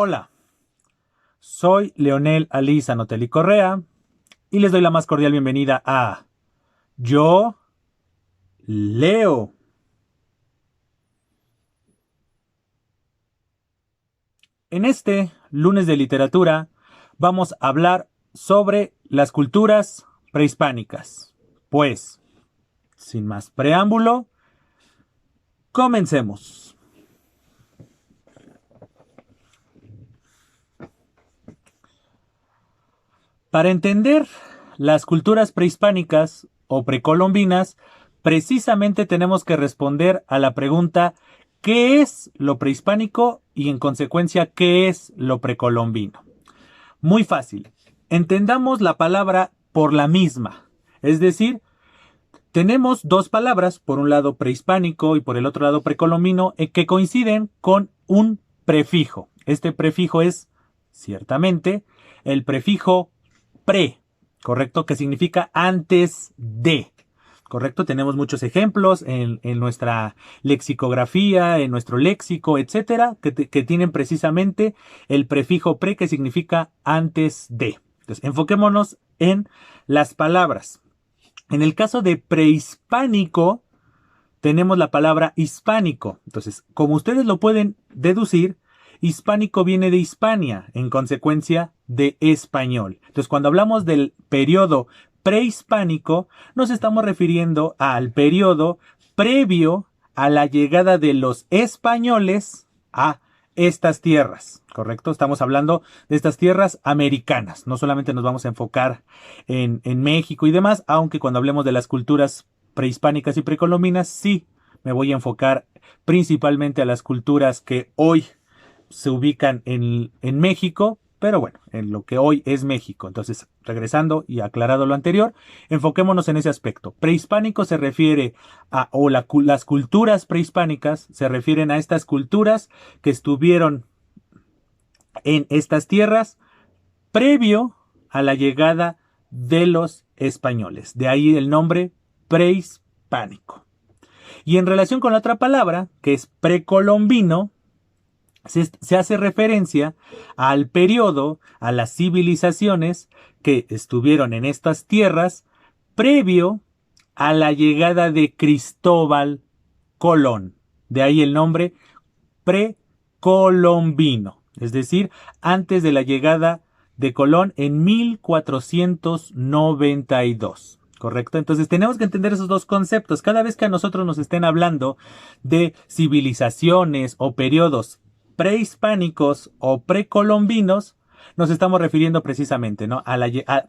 Hola, soy Leonel Ali Zanotelli Correa y les doy la más cordial bienvenida a Yo Leo. En este lunes de literatura vamos a hablar sobre las culturas prehispánicas. Pues, sin más preámbulo, comencemos. Para entender las culturas prehispánicas o precolombinas, precisamente tenemos que responder a la pregunta ¿qué es lo prehispánico? Y en consecuencia, ¿qué es lo precolombino? Muy fácil. Entendamos la palabra por la misma. Es decir, tenemos dos palabras, por un lado prehispánico y por el otro lado precolombino, que coinciden con un prefijo. Este prefijo es, ciertamente, el prefijo pre, ¿correcto? Que significa antes de. ¿Correcto? Tenemos muchos ejemplos en nuestra lexicografía, en nuestro léxico, etcétera, que tienen precisamente el prefijo pre que significa antes de. Entonces, enfoquémonos en las palabras. En el caso de prehispánico, tenemos la palabra hispánico. Entonces, como ustedes lo pueden deducir, hispánico viene de Hispania, en consecuencia de español. Entonces, cuando hablamos del periodo prehispánico, nos estamos refiriendo al periodo previo a la llegada de los españoles a estas tierras, ¿correcto? Estamos hablando de estas tierras americanas. No solamente nos vamos a enfocar en México y demás, aunque cuando hablemos de las culturas prehispánicas y precolombinas, sí me voy a enfocar principalmente a las culturas que hoy se ubican en México, pero bueno, en lo que hoy es México. Entonces, regresando y aclarado lo anterior, enfoquémonos en ese aspecto. Prehispánico se refiere las culturas prehispánicas se refieren a estas culturas que estuvieron en estas tierras previo a la llegada de los españoles. De ahí el nombre prehispánico. Y en relación con la otra palabra, que es precolombino, se hace referencia al periodo, a las civilizaciones que estuvieron en estas tierras previo a la llegada de Cristóbal Colón. De ahí el nombre precolombino, es decir, antes de la llegada de Colón en 1492. ¿Correcto? Entonces tenemos que entender esos dos conceptos. Cada vez que a nosotros nos estén hablando de civilizaciones o periodos prehispánicos o precolombinos, nos estamos refiriendo precisamente, ¿no?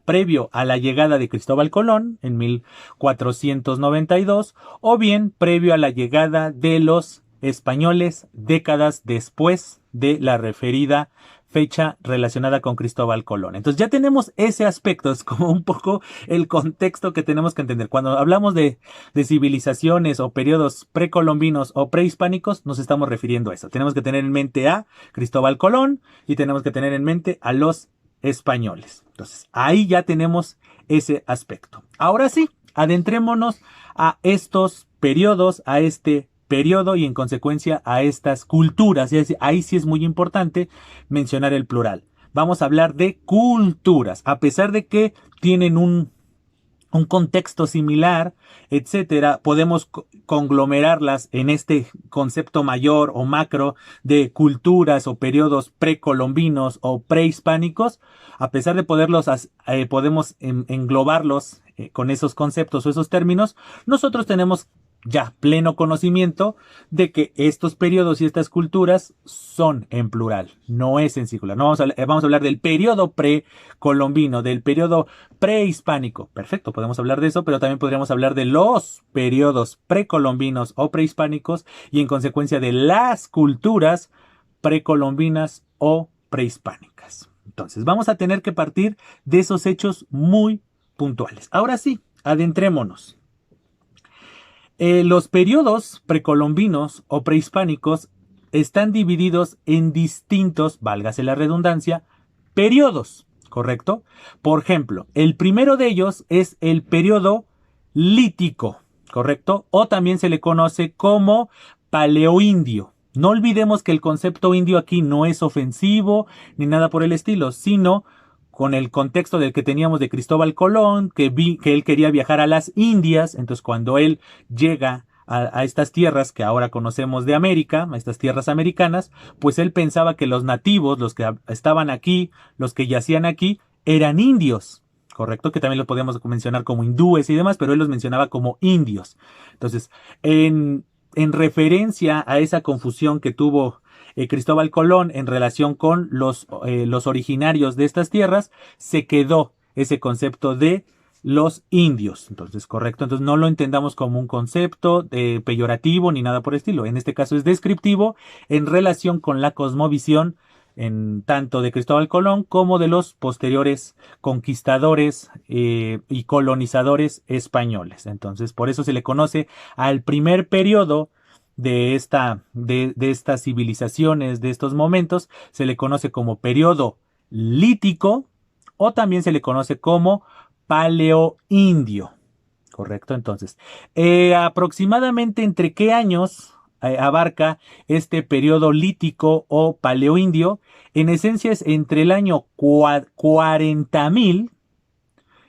Previo a la llegada de Cristóbal Colón en 1492 o bien previo a la llegada de los españoles décadas después de la referida fecha relacionada con Cristóbal Colón. Entonces ya tenemos ese aspecto, es como un poco el contexto que tenemos que entender. Cuando hablamos de civilizaciones o periodos precolombinos o prehispánicos, nos estamos refiriendo a eso. Tenemos que tener en mente a Cristóbal Colón y tenemos que tener en mente a los españoles. Entonces ahí ya tenemos ese aspecto. Ahora sí, adentrémonos a estos periodos, a este periodo y en consecuencia a estas culturas. Y ahí sí es muy importante mencionar el plural. Vamos a hablar de culturas, a pesar de que tienen un contexto similar, etcétera, podemos conglomerarlas en este concepto mayor o macro de culturas o periodos precolombinos o prehispánicos, a pesar de podemos englobarlos con esos conceptos o esos términos, nosotros tenemos ya pleno conocimiento de que estos periodos y estas culturas son en plural, no es en singular. No vamos a hablar del periodo precolombino, del periodo prehispánico. Perfecto, podemos hablar de eso, pero también podríamos hablar de los periodos precolombinos o prehispánicos y en consecuencia de las culturas precolombinas o prehispánicas. Entonces, vamos a tener que partir de esos hechos muy puntuales. Ahora sí, adentrémonos. Los periodos precolombinos o prehispánicos están divididos en distintos, válgase la redundancia, periodos, ¿correcto? Por ejemplo, el primero de ellos es el periodo lítico, ¿correcto? O también se le conoce como paleoindio, No olvidemos que el concepto indio aquí no es ofensivo ni nada por el estilo, sino con el contexto del que teníamos de Cristóbal Colón, que él quería viajar a las Indias. Entonces cuando él llega a estas tierras que ahora conocemos de América, a estas tierras americanas, pues él pensaba que los nativos, los que estaban aquí, los que yacían aquí, eran indios. Correcto, que también lo podemos mencionar como hindúes y demás, pero él los mencionaba como indios. Entonces, en referencia a esa confusión que tuvo Cristóbal Colón en relación con los originarios de estas tierras, se quedó ese concepto de los indios. Entonces, correcto. Entonces, no lo entendamos como un concepto peyorativo ni nada por el estilo. En este caso es descriptivo en relación con la cosmovisión en tanto de Cristóbal Colón como de los posteriores conquistadores y colonizadores españoles. Entonces, por eso se le conoce al primer periodo de estas civilizaciones, de estos momentos, se le conoce como periodo lítico o también se le conoce como paleoindio. Correcto, entonces, aproximadamente entre qué años abarca este periodo lítico o paleoindio. En esencia es entre el año 40.000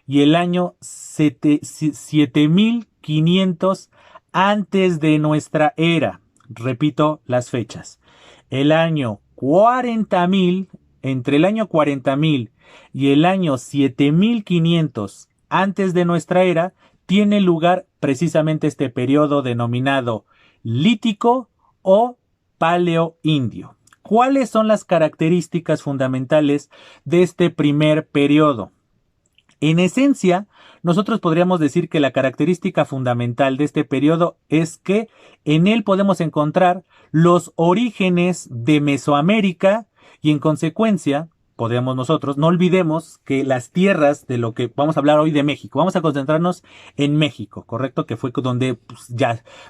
y el año 7.500 antes de nuestra era. Repito las fechas. El año 40.000, entre el año 40.000 y el año 7.500 antes de nuestra era, tiene lugar precisamente este periodo denominado lítico o paleoindio. ¿Cuáles son las características fundamentales de este primer periodo? En esencia, nosotros podríamos decir que la característica fundamental de este periodo es que en él podemos encontrar los orígenes de Mesoamérica y en consecuencia podríamos nosotros, no olvidemos que las tierras de lo que vamos a hablar hoy de México, vamos a concentrarnos en México, ¿correcto? Que fue donde,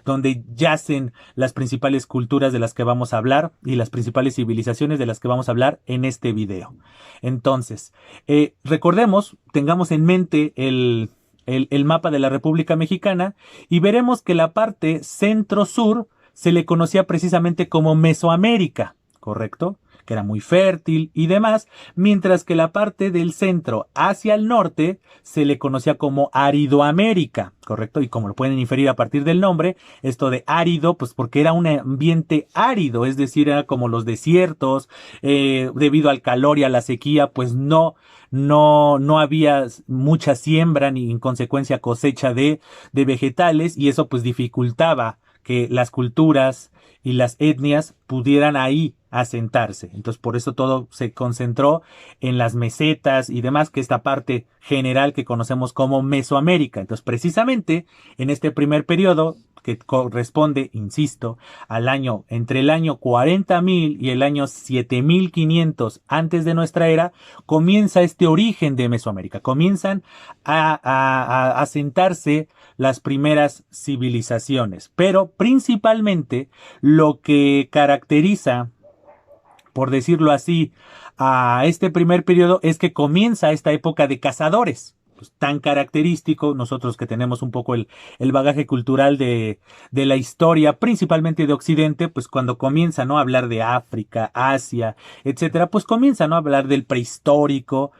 donde yacen las principales culturas de las que vamos a hablar y las principales civilizaciones de las que vamos a hablar en este video. Entonces, recordemos, tengamos en mente el mapa de la República Mexicana y veremos que la parte centro-sur se le conocía precisamente como Mesoamérica, ¿correcto? Que era muy fértil y demás, mientras que la parte del centro hacia el norte se le conocía como Aridoamérica, ¿correcto? Y como lo pueden inferir a partir del nombre, esto de árido, pues porque era un ambiente árido, es decir, era como los desiertos, debido al calor y a la sequía, pues no había mucha siembra ni en consecuencia cosecha de vegetales y eso pues dificultaba que las culturas y las etnias pudieran ahí asentarse. Entonces por eso todo se concentró en las mesetas y demás, que esta parte general que conocemos como Mesoamérica. Entonces precisamente en este primer periodo que corresponde, insisto, entre el año 40.000 y el año 7.500 antes de nuestra era, comienza este origen de Mesoamérica. Comienzan a asentarse las primeras civilizaciones, pero principalmente lo que caracteriza, por decirlo así, a este primer periodo es que comienza esta época de cazadores. Pues, tan característico, nosotros que tenemos un poco el bagaje cultural de la historia, principalmente de Occidente, pues cuando comienza, ¿no?, a hablar de África, Asia, etcétera, pues comienza, ¿no?, a hablar del prehistórico,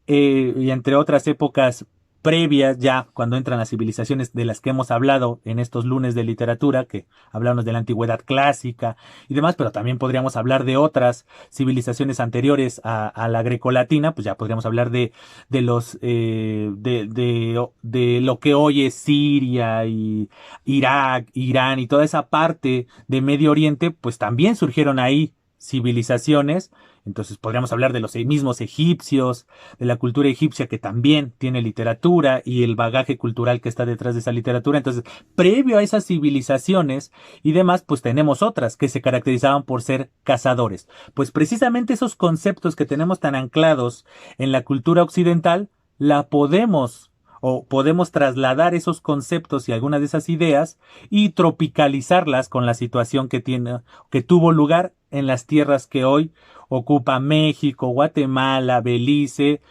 y entre otras épocas previas ya, cuando entran las civilizaciones de las que hemos hablado en estos lunes de literatura, que hablamos de la antigüedad clásica y demás, pero también podríamos hablar de otras civilizaciones anteriores a la grecolatina, pues ya podríamos hablar de los de lo que hoy es Siria y Irak, Irán y toda esa parte de Medio Oriente, pues también surgieron ahí civilizaciones. Entonces podríamos hablar de los mismos egipcios, de la cultura egipcia que también tiene literatura y el bagaje cultural que está detrás de esa literatura. Entonces, previo a esas civilizaciones y demás, pues tenemos otras que se caracterizaban por ser cazadores. Pues precisamente esos conceptos que tenemos tan anclados en la cultura occidental, podemos trasladar esos conceptos y algunas de esas ideas y tropicalizarlas con la situación que tuvo lugar en las tierras que hoy ocupa México, Guatemala, Belice.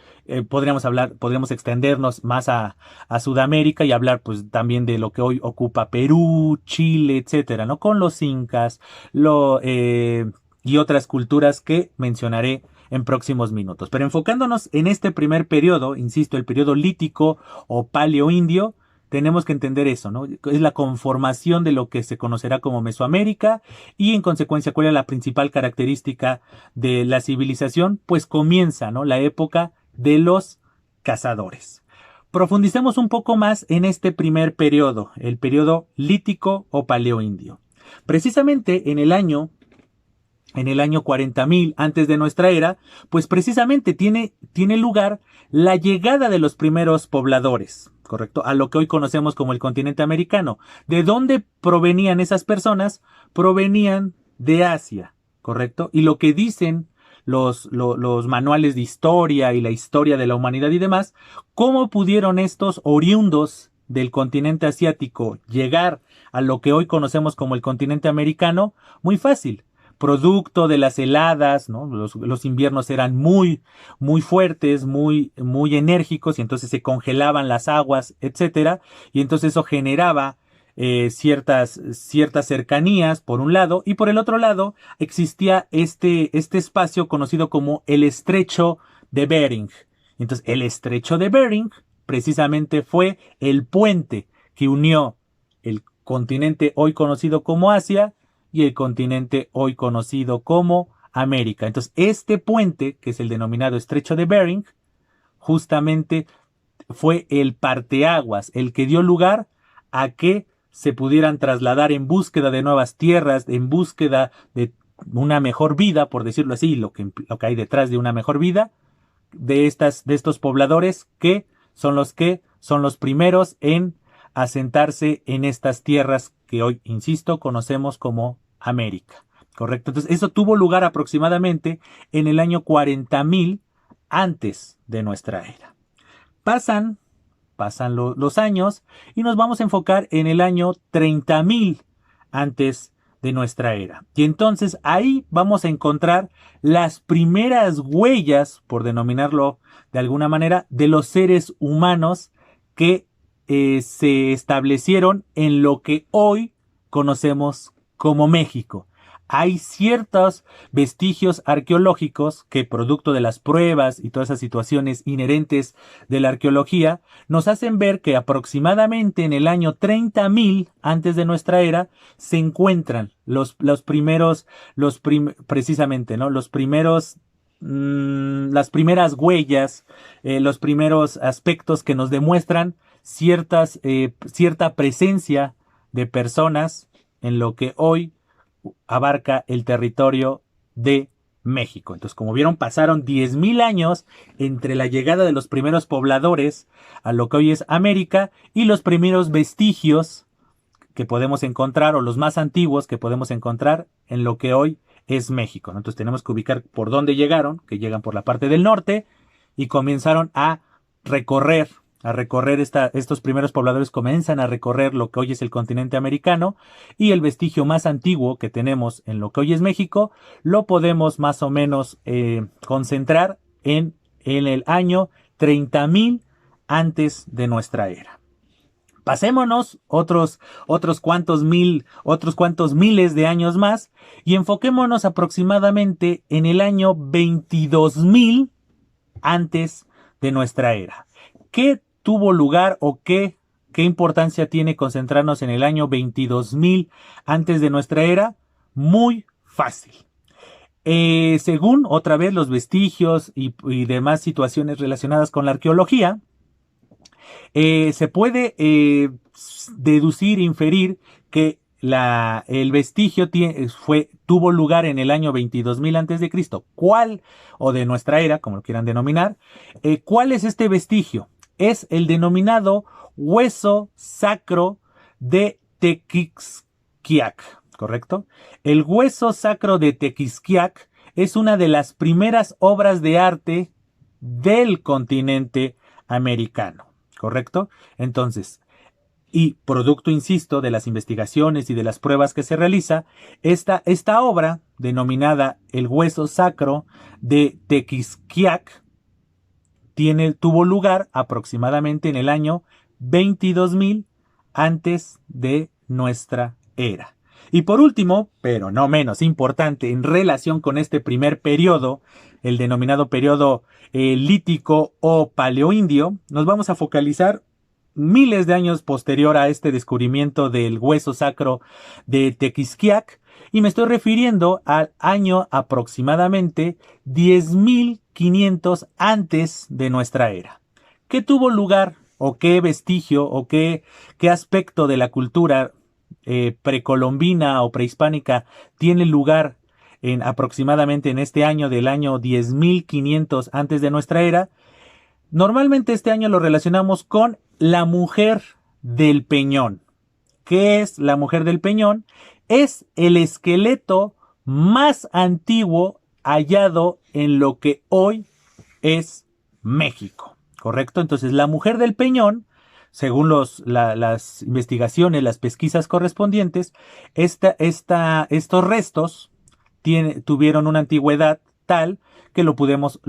Podríamos extendernos más a Sudamérica y hablar pues también de lo que hoy ocupa Perú, Chile, etcétera, ¿no? Con los incas, y otras culturas que mencionaré en próximos minutos. Pero enfocándonos en este primer periodo, insisto, el periodo lítico o paleoindio, tenemos que entender eso, ¿no? Es la conformación de lo que se conocerá como Mesoamérica y en consecuencia cuál es la principal característica de la civilización, pues comienza, ¿no? La época de los cazadores. Profundicemos un poco más en este primer periodo, el periodo lítico o paleoindio. Precisamente en el año 40.000 antes de nuestra era, pues precisamente tiene lugar la llegada de los primeros pobladores, ¿correcto? A lo que hoy conocemos como el continente americano. ¿De dónde provenían esas personas? Provenían de Asia, ¿correcto? Y lo que dicen los manuales de historia y la historia de la humanidad y demás, ¿cómo pudieron estos oriundos del continente asiático llegar a lo que hoy conocemos como el continente americano? Muy fácil. Producto de las heladas, ¿no? Los inviernos eran muy fuertes, muy enérgicos, y entonces se congelaban las aguas, etcétera, y entonces eso generaba ciertas cercanías por un lado, y por el otro lado existía este espacio conocido como el Estrecho de Bering. Entonces el Estrecho de Bering precisamente fue el puente que unió el continente hoy conocido como Asia y el continente hoy conocido como América. Entonces, este puente, que es el denominado Estrecho de Bering, justamente fue el parteaguas, el que dio lugar a que se pudieran trasladar en búsqueda de nuevas tierras, en búsqueda de una mejor vida, por decirlo así, lo que hay detrás de una mejor vida, de estos pobladores que son los primeros en asentarse en estas tierras que hoy, insisto, conocemos como América, ¿correcto? Entonces, eso tuvo lugar aproximadamente en el año 40.000 antes de nuestra era. Pasan los años y nos vamos a enfocar en el año 30.000 antes de nuestra era. Y entonces ahí vamos a encontrar las primeras huellas, por denominarlo de alguna manera, de los seres humanos que se establecieron en lo que hoy conocemos como México. Hay ciertos vestigios arqueológicos que, producto de las pruebas y todas esas situaciones inherentes de la arqueología, nos hacen ver que aproximadamente en el año 30.000 antes de nuestra era se encuentran precisamente, ¿no? Las primeras huellas, los primeros aspectos que nos demuestran cierta presencia de personas en lo que hoy abarca el territorio de México. Entonces, como vieron, pasaron 10.000 años entre la llegada de los primeros pobladores a lo que hoy es América y los primeros vestigios que podemos encontrar, o los más antiguos que podemos encontrar en lo que hoy es México, ¿no? Entonces tenemos que ubicar por dónde llegaron, que llegan por la parte del norte y comenzaron a recorrer estos primeros pobladores comienzan a recorrer lo que hoy es el continente americano, y el vestigio más antiguo que tenemos en lo que hoy es México lo podemos más o menos concentrar en el año 30.000 antes de nuestra era. Pasémonos otros cuantos miles de años más y enfoquémonos aproximadamente en el año 22.000 antes de nuestra era. ¿Qué tuvo lugar o qué importancia tiene concentrarnos en el año 22.000 antes de nuestra era? Muy fácil. Según otra vez los vestigios y demás situaciones relacionadas con la arqueología, se puede deducir, inferir que el vestigio tuvo lugar en el año 22.000 antes de Cristo. ¿Cuál? O de nuestra era, como lo quieran denominar. ¿Cuál es este vestigio? Es el denominado hueso sacro de Tequisquiac, ¿correcto? El hueso sacro de Tequisquiac es una de las primeras obras de arte del continente americano, ¿correcto? Entonces, Y producto, insisto, de las investigaciones y de las pruebas que se realiza, esta obra, denominada El Hueso Sacro de Tequisquiac, tuvo lugar aproximadamente en el año 22.000 antes de nuestra era. Y por último, pero no menos importante, en relación con este primer periodo, el denominado periodo lítico o paleoindio, nos vamos a focalizar miles de años posterior a este descubrimiento del hueso sacro de Tequisquiac, y me estoy refiriendo al año aproximadamente 10.500 antes de nuestra era. ¿Qué tuvo lugar o qué vestigio o qué aspecto de la cultura precolombina o prehispánica tiene lugar aproximadamente en este año del año 10.500 antes de nuestra era? Normalmente este año lo relacionamos con la mujer del Peñón. ¿Qué es la mujer del Peñón? Es el esqueleto más antiguo hallado en lo que hoy es México, ¿correcto? Entonces, la mujer del Peñón, según las investigaciones, las pesquisas correspondientes, estos restos tuvieron una antigüedad tal que lo podemos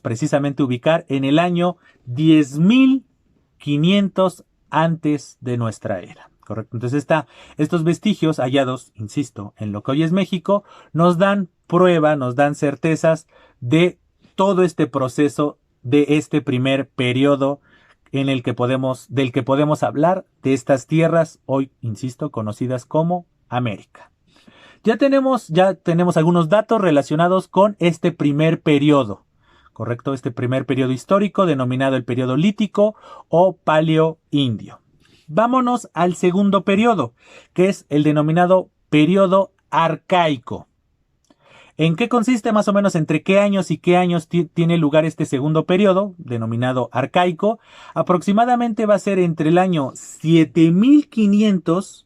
precisamente ubicar en el año 10.500 antes de nuestra era. Correcto. Entonces estos vestigios hallados, insisto, en lo que hoy es México, nos dan prueba, nos dan certezas de todo este proceso, de este primer periodo del que podemos hablar, de estas tierras hoy, insisto, conocidas como América. Ya tenemos algunos datos relacionados con este primer periodo, ¿correcto? Este primer periodo histórico denominado el periodo lítico o paleoindio. Vámonos al segundo periodo, que es el denominado periodo arcaico. ¿En qué consiste más o menos entre qué años y qué años tiene lugar este segundo periodo, denominado arcaico? Aproximadamente va a ser entre el año 7.500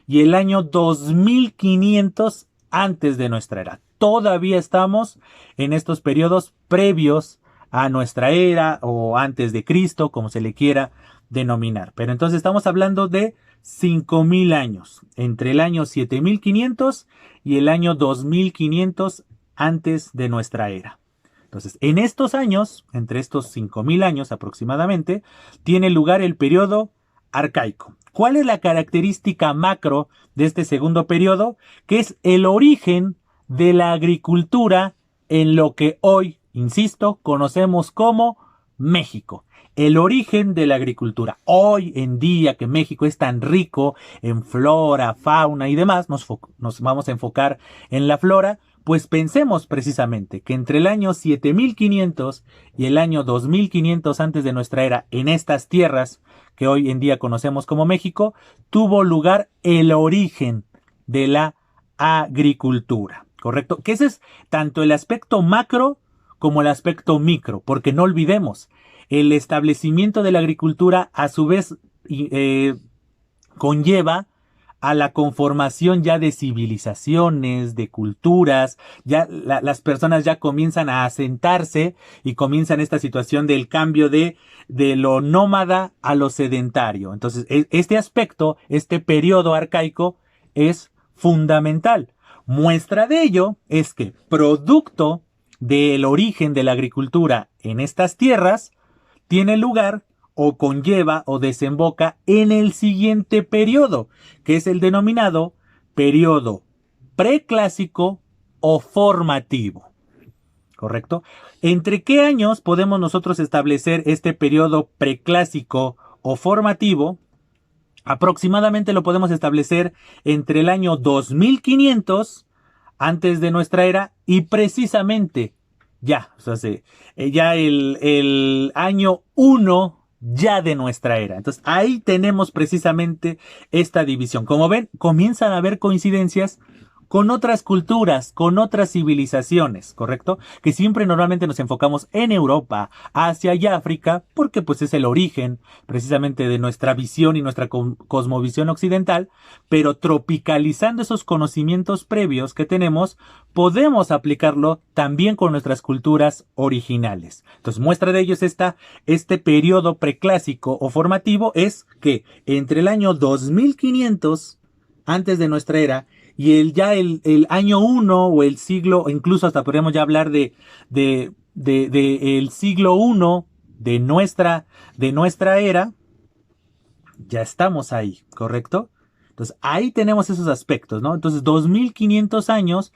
y el año 2.500 antes de nuestra era. Todavía estamos en estos periodos previos a nuestra era o antes de Cristo, como se le quiera denominar. Pero entonces estamos hablando de 5.000 años, entre el año 7.500 y el año 2.500 antes de nuestra era. Entonces, en estos años, entre estos 5.000 años aproximadamente, tiene lugar el periodo arcaico. ¿Cuál es la característica macro de este segundo periodo? Que es el origen de la agricultura en lo que hoy, insisto, conocemos como México. El origen de la agricultura. Hoy en día que México es tan rico en flora, fauna y demás, nos vamos a enfocar en la flora, pues pensemos precisamente que entre el año 7.500 y el año 2.500 antes de nuestra era, en estas tierras que hoy en día conocemos como México, tuvo lugar el origen de la agricultura, ¿correcto? Que ese es tanto el aspecto macro como el aspecto micro, porque no olvidemos, el establecimiento de la agricultura a su vez conlleva a la conformación ya de civilizaciones, de culturas, ya las personas ya comienzan a asentarse y comienzan esta situación del cambio de lo nómada a lo sedentario. Entonces, este aspecto, este periodo arcaico es fundamental. Muestra de ello es que, producto del origen de la agricultura en estas tierras, tiene lugar o conlleva o desemboca en el siguiente periodo, que es el denominado periodo preclásico o formativo. ¿Correcto? ¿Entre qué años podemos nosotros establecer este periodo preclásico o formativo? Aproximadamente lo podemos establecer entre el año 2500 antes de nuestra era y precisamente ya el año 1 ya de nuestra era. Entonces ahí tenemos precisamente esta división. Como ven, comienzan a haber coincidencias con otras culturas, con otras civilizaciones, ¿correcto? Que siempre normalmente nos enfocamos en Europa, Asia y África, porque pues es el origen precisamente de nuestra visión y nuestra cosmovisión occidental, pero tropicalizando esos conocimientos previos que tenemos, podemos aplicarlo también con nuestras culturas originales. Entonces, muestra de ello es este periodo preclásico o formativo es que entre el año 2500 antes de nuestra era y el año 1 o el siglo, incluso hasta podríamos ya hablar de el siglo 1 de nuestra era, ya estamos ahí, ¿correcto? Entonces ahí tenemos esos aspectos, ¿no? Entonces 2500 años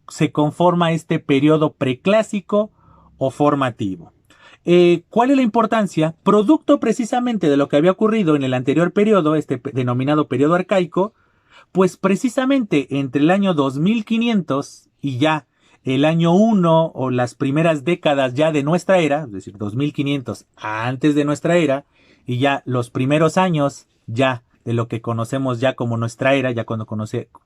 se conforma este periodo preclásico o formativo. ¿Cuál es la importancia? Producto precisamente de lo que había ocurrido en el anterior periodo, este denominado periodo arcaico, pues precisamente entre el año 2500 y ya el año 1 o las primeras décadas ya de nuestra era, es decir, 2500 antes de nuestra era, y ya los primeros años ya de lo que conocemos ya como nuestra era, ya cuando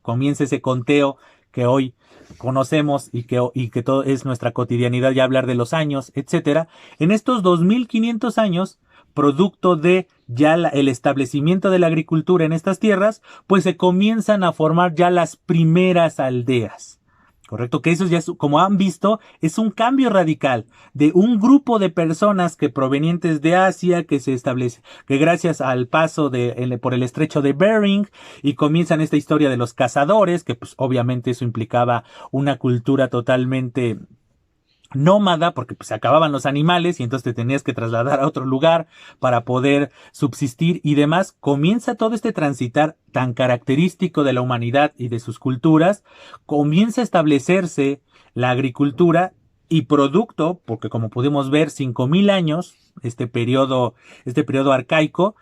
comienza ese conteo que hoy conocemos y que todo es nuestra cotidianidad, ya hablar de los años, etcétera. En estos 2500 años, producto de ya el establecimiento de la agricultura en estas tierras, pues se comienzan a formar ya las primeras aldeas. Correcto, que eso ya es, como han visto, es un cambio radical de un grupo de personas que provenientes de Asia, que se establece, que gracias al paso por el estrecho de Bering, y comienzan esta historia de los cazadores, que pues obviamente eso implicaba una cultura totalmente nómada, porque pues se acababan los animales y entonces te tenías que trasladar a otro lugar para poder subsistir y demás. Comienza todo este transitar tan característico de la humanidad y de sus culturas, comienza a establecerse la agricultura y producto, porque como pudimos ver, 5000 años, este periodo arcaico,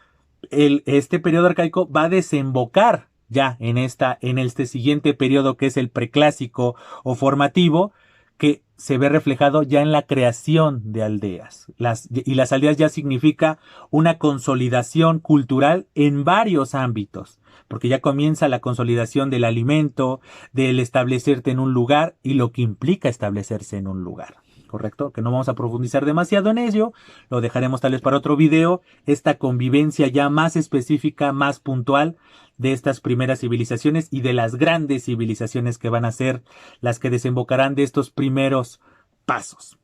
este periodo arcaico va a desembocar ya en este siguiente periodo que es el preclásico o formativo, que se ve reflejado ya en la creación de aldeas. Y las aldeas ya significa una consolidación cultural en varios ámbitos, porque ya comienza la consolidación del alimento, del establecerte en un lugar y lo que implica establecerse en un lugar. ¿Correcto? Que no vamos a profundizar demasiado en ello, lo dejaremos tal vez para otro video, esta convivencia ya más específica, más puntual de estas primeras civilizaciones y de las grandes civilizaciones que van a ser las que desembocarán de estos primeros pasos.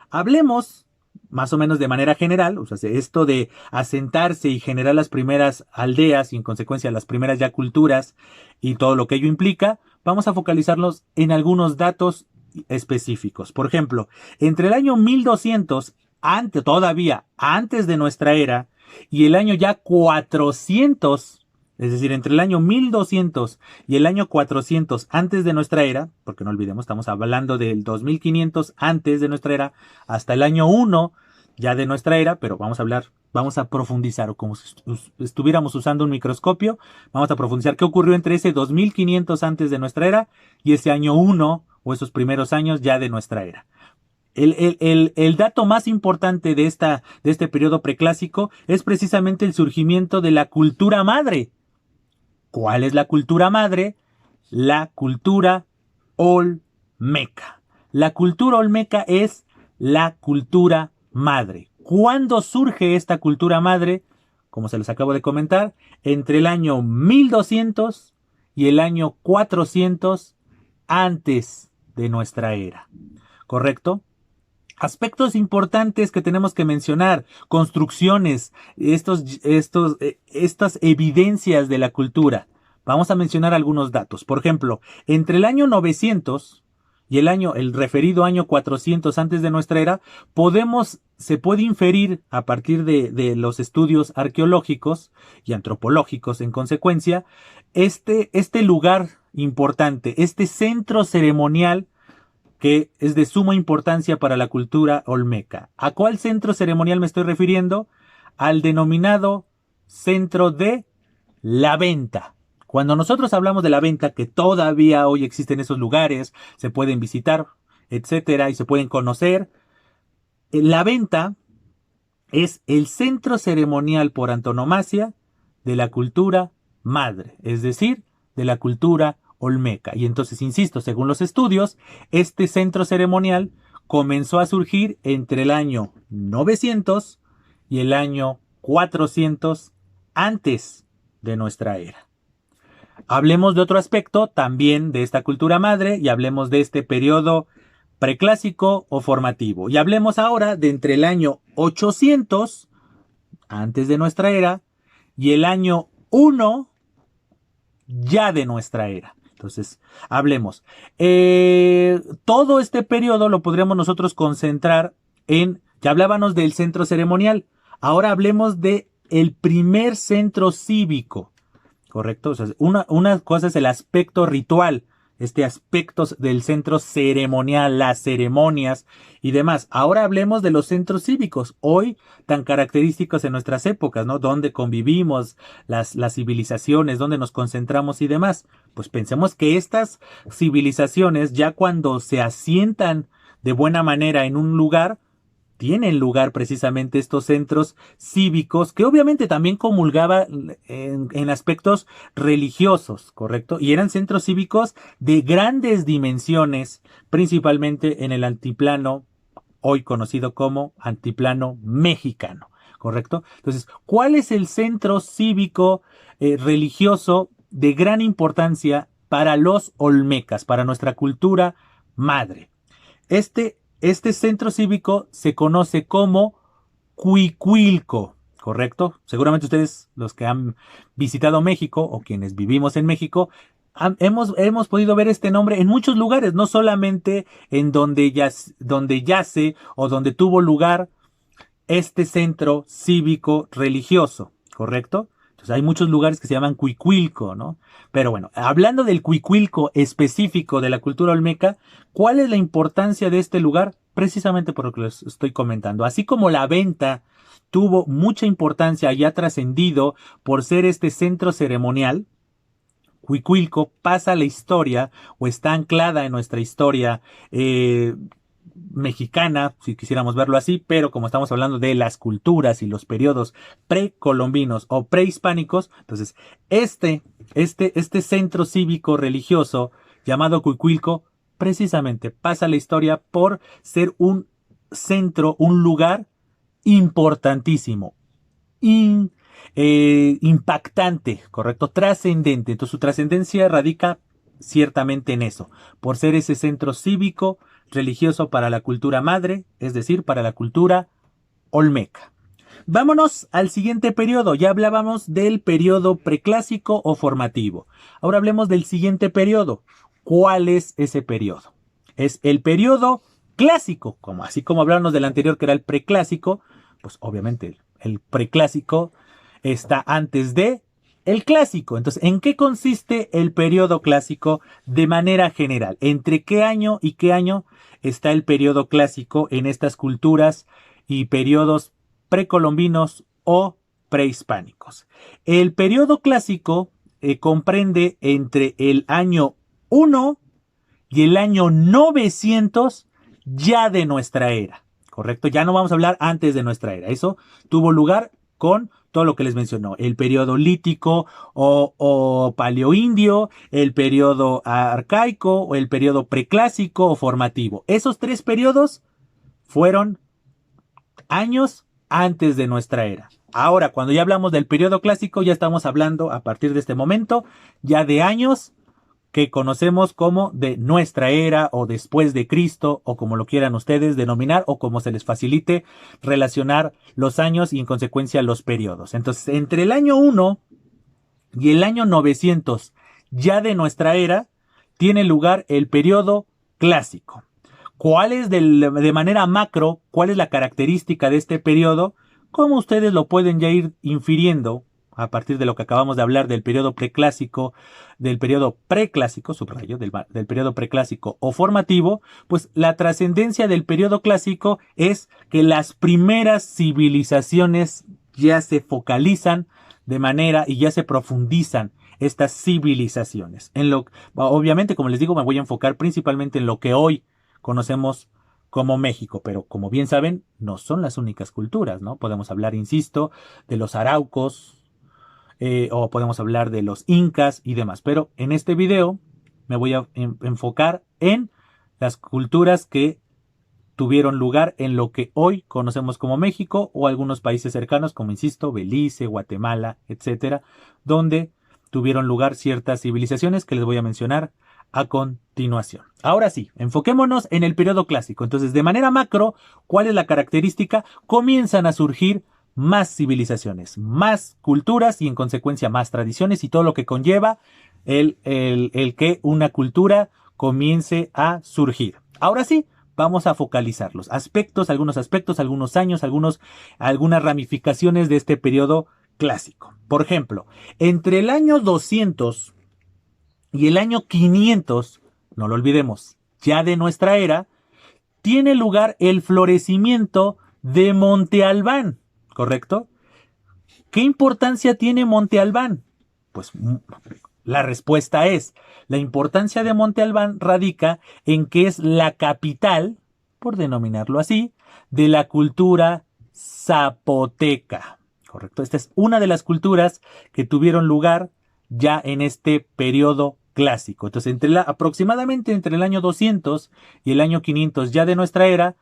Hablemos más o menos de manera general, o sea, esto de asentarse y generar las primeras aldeas y en consecuencia las primeras ya culturas y todo lo que ello implica, vamos a focalizarnos en algunos datos específicos. Por ejemplo, entre el año 1200, todavía antes de nuestra era, y el año ya 400, es decir, entre el año 1200 y el año 400 antes de nuestra era, porque no olvidemos, estamos hablando del 2500 antes de nuestra era, hasta el año 1 ya de nuestra era, pero vamos a profundizar, o como si estuviéramos usando un microscopio, vamos a profundizar qué ocurrió entre ese 2500 antes de nuestra era y ese año 1 o esos primeros años ya de nuestra era. El dato más importante de este periodo preclásico es precisamente el surgimiento de la cultura madre. ¿Cuál es la cultura madre? La cultura olmeca. La cultura olmeca es la cultura madre. ¿Cuándo surge esta cultura madre? Como se les acabo de comentar, entre el año 1200 y el año 400 antes de nuestra era. ¿Correcto? Aspectos importantes que tenemos que mencionar, construcciones, estas evidencias de la cultura. Vamos a mencionar algunos datos. Por ejemplo, entre el año 900 y el referido año 400 antes de nuestra era, se puede inferir a partir de los estudios arqueológicos y antropológicos en consecuencia, este lugar importante, este centro ceremonial que es de suma importancia para la cultura olmeca. ¿A cuál centro ceremonial me estoy refiriendo? Al denominado centro de la venta. Cuando nosotros hablamos de la venta, que todavía hoy existen esos lugares, se pueden visitar, etcétera, y se pueden conocer, la venta es el centro ceremonial por antonomasia de la cultura madre, es decir, de la cultura olmeca. Y entonces, insisto, según los estudios, este centro ceremonial comenzó a surgir entre el año 900 y el año 400 antes de nuestra era. Hablemos de otro aspecto también de esta cultura madre y hablemos de este periodo preclásico o formativo. Y hablemos ahora de entre el año 800 antes de nuestra era y el año 1 ya de nuestra era. Entonces, hablemos. Todo este periodo lo podríamos nosotros concentrar en, ya hablábamos del centro ceremonial, ahora hablemos de el primer centro cívico, ¿correcto? O sea, una cosa es el aspecto ritual, este aspecto del centro ceremonial, las ceremonias y demás. Ahora hablemos de los centros cívicos, hoy tan característicos en nuestras épocas, ¿no? Donde convivimos, las civilizaciones, donde nos concentramos y demás. Pues pensemos que estas civilizaciones, ya cuando se asientan de buena manera en un lugar, tienen lugar precisamente estos centros cívicos que obviamente también comulgaban en aspectos religiosos, ¿correcto? Y eran centros cívicos de grandes dimensiones, principalmente en el altiplano, hoy conocido como altiplano mexicano, ¿correcto? Entonces, ¿cuál es el centro cívico religioso de gran importancia para los olmecas, para nuestra cultura madre? Este centro cívico se conoce como Cuicuilco, ¿correcto? Seguramente ustedes, los que han visitado México o quienes vivimos en México, hemos podido ver este nombre en muchos lugares, no solamente en donde yace o donde tuvo lugar este centro cívico religioso, ¿correcto? Entonces hay muchos lugares que se llaman Cuicuilco, ¿no? Pero bueno, hablando del Cuicuilco específico de la cultura olmeca, ¿cuál es la importancia de este lugar? Precisamente por lo que les estoy comentando. Así como la venta tuvo mucha importancia y ha trascendido por ser este centro ceremonial, Cuicuilco pasa a la historia o está anclada en nuestra historia mexicana, si quisiéramos verlo así, pero como estamos hablando de las culturas y los periodos precolombinos o prehispánicos, entonces este centro cívico religioso llamado Cuicuilco precisamente pasa a la historia por ser un centro, un lugar importantísimo, impactante, ¿correcto? Trascendente. Entonces su trascendencia radica ciertamente en eso, por ser ese centro cívico religioso para la cultura madre, es decir, para la cultura olmeca. Vámonos al siguiente periodo. Ya hablábamos del periodo preclásico o formativo. Ahora hablemos del siguiente periodo. ¿Cuál es ese periodo? Es el periodo clásico, así como hablábamos del anterior que era el preclásico, pues obviamente el preclásico está antes de el clásico. Entonces, ¿en qué consiste el periodo clásico de manera general? ¿Entre qué año y qué año está el periodo clásico en estas culturas y periodos precolombinos o prehispánicos? El periodo clásico comprende entre el año 1 y el año 900 ya de nuestra era, ¿correcto? Ya no vamos a hablar antes de nuestra era. Eso tuvo lugar con todo lo que les mencionó, el periodo lítico o paleoindio, el periodo arcaico o el periodo preclásico o formativo. Esos tres periodos fueron años antes de nuestra era. Ahora, cuando ya hablamos del periodo clásico, ya estamos hablando a partir de este momento ya de años que conocemos como de nuestra era o después de Cristo o como lo quieran ustedes denominar o como se les facilite relacionar los años y en consecuencia los periodos. Entonces, entre el año 1 y el año 900 ya de nuestra era tiene lugar el periodo clásico. ¿Cuál es de manera macro, cuál es la característica de este periodo? Como ustedes lo pueden ya ir infiriendo a partir de lo que acabamos de hablar del periodo preclásico, subrayo, del periodo preclásico o formativo, pues la trascendencia del periodo clásico es que las primeras civilizaciones ya se focalizan de manera y ya se profundizan estas civilizaciones. Obviamente, como les digo, me voy a enfocar principalmente en lo que hoy conocemos como México, pero como bien saben, no son las únicas culturas, ¿no? Podemos hablar, insisto, de los araucos, o podemos hablar de los incas y demás. Pero en este video me voy a enfocar en las culturas que tuvieron lugar en lo que hoy conocemos como México o algunos países cercanos, como insisto, Belice, Guatemala, etcétera, donde tuvieron lugar ciertas civilizaciones que les voy a mencionar a continuación. Ahora sí, enfoquémonos en el periodo clásico. Entonces, de manera macro, ¿cuál es la característica? Comienzan a surgir más civilizaciones, más culturas y en consecuencia más tradiciones y todo lo que conlleva el que una cultura comience a surgir. Ahora sí, vamos a focalizar los aspectos, algunos años, algunas ramificaciones de este periodo clásico. Por ejemplo, entre el año 200 y el año 500, no lo olvidemos, ya de nuestra era, tiene lugar el florecimiento de Monte Albán, ¿correcto? ¿Qué importancia tiene Monte Albán? Pues la respuesta es, la importancia de Monte Albán radica en que es la capital, por denominarlo así, de la cultura zapoteca, ¿correcto? Esta es una de las culturas que tuvieron lugar ya en este periodo clásico. Entonces, aproximadamente entre el año 200 y el año 500 ya de nuestra era,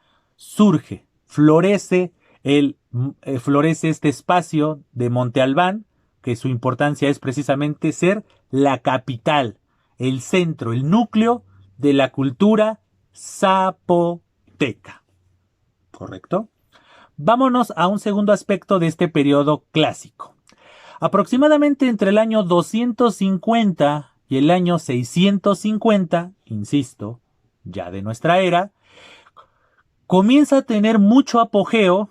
florece este espacio de Monte Albán, que su importancia es precisamente ser la capital, el centro, el núcleo de la cultura zapoteca. ¿Correcto? Vámonos a un segundo aspecto de este periodo clásico. Aproximadamente entre el año 250 y el año 650, insisto, ya de nuestra era, comienza a tener mucho apogeo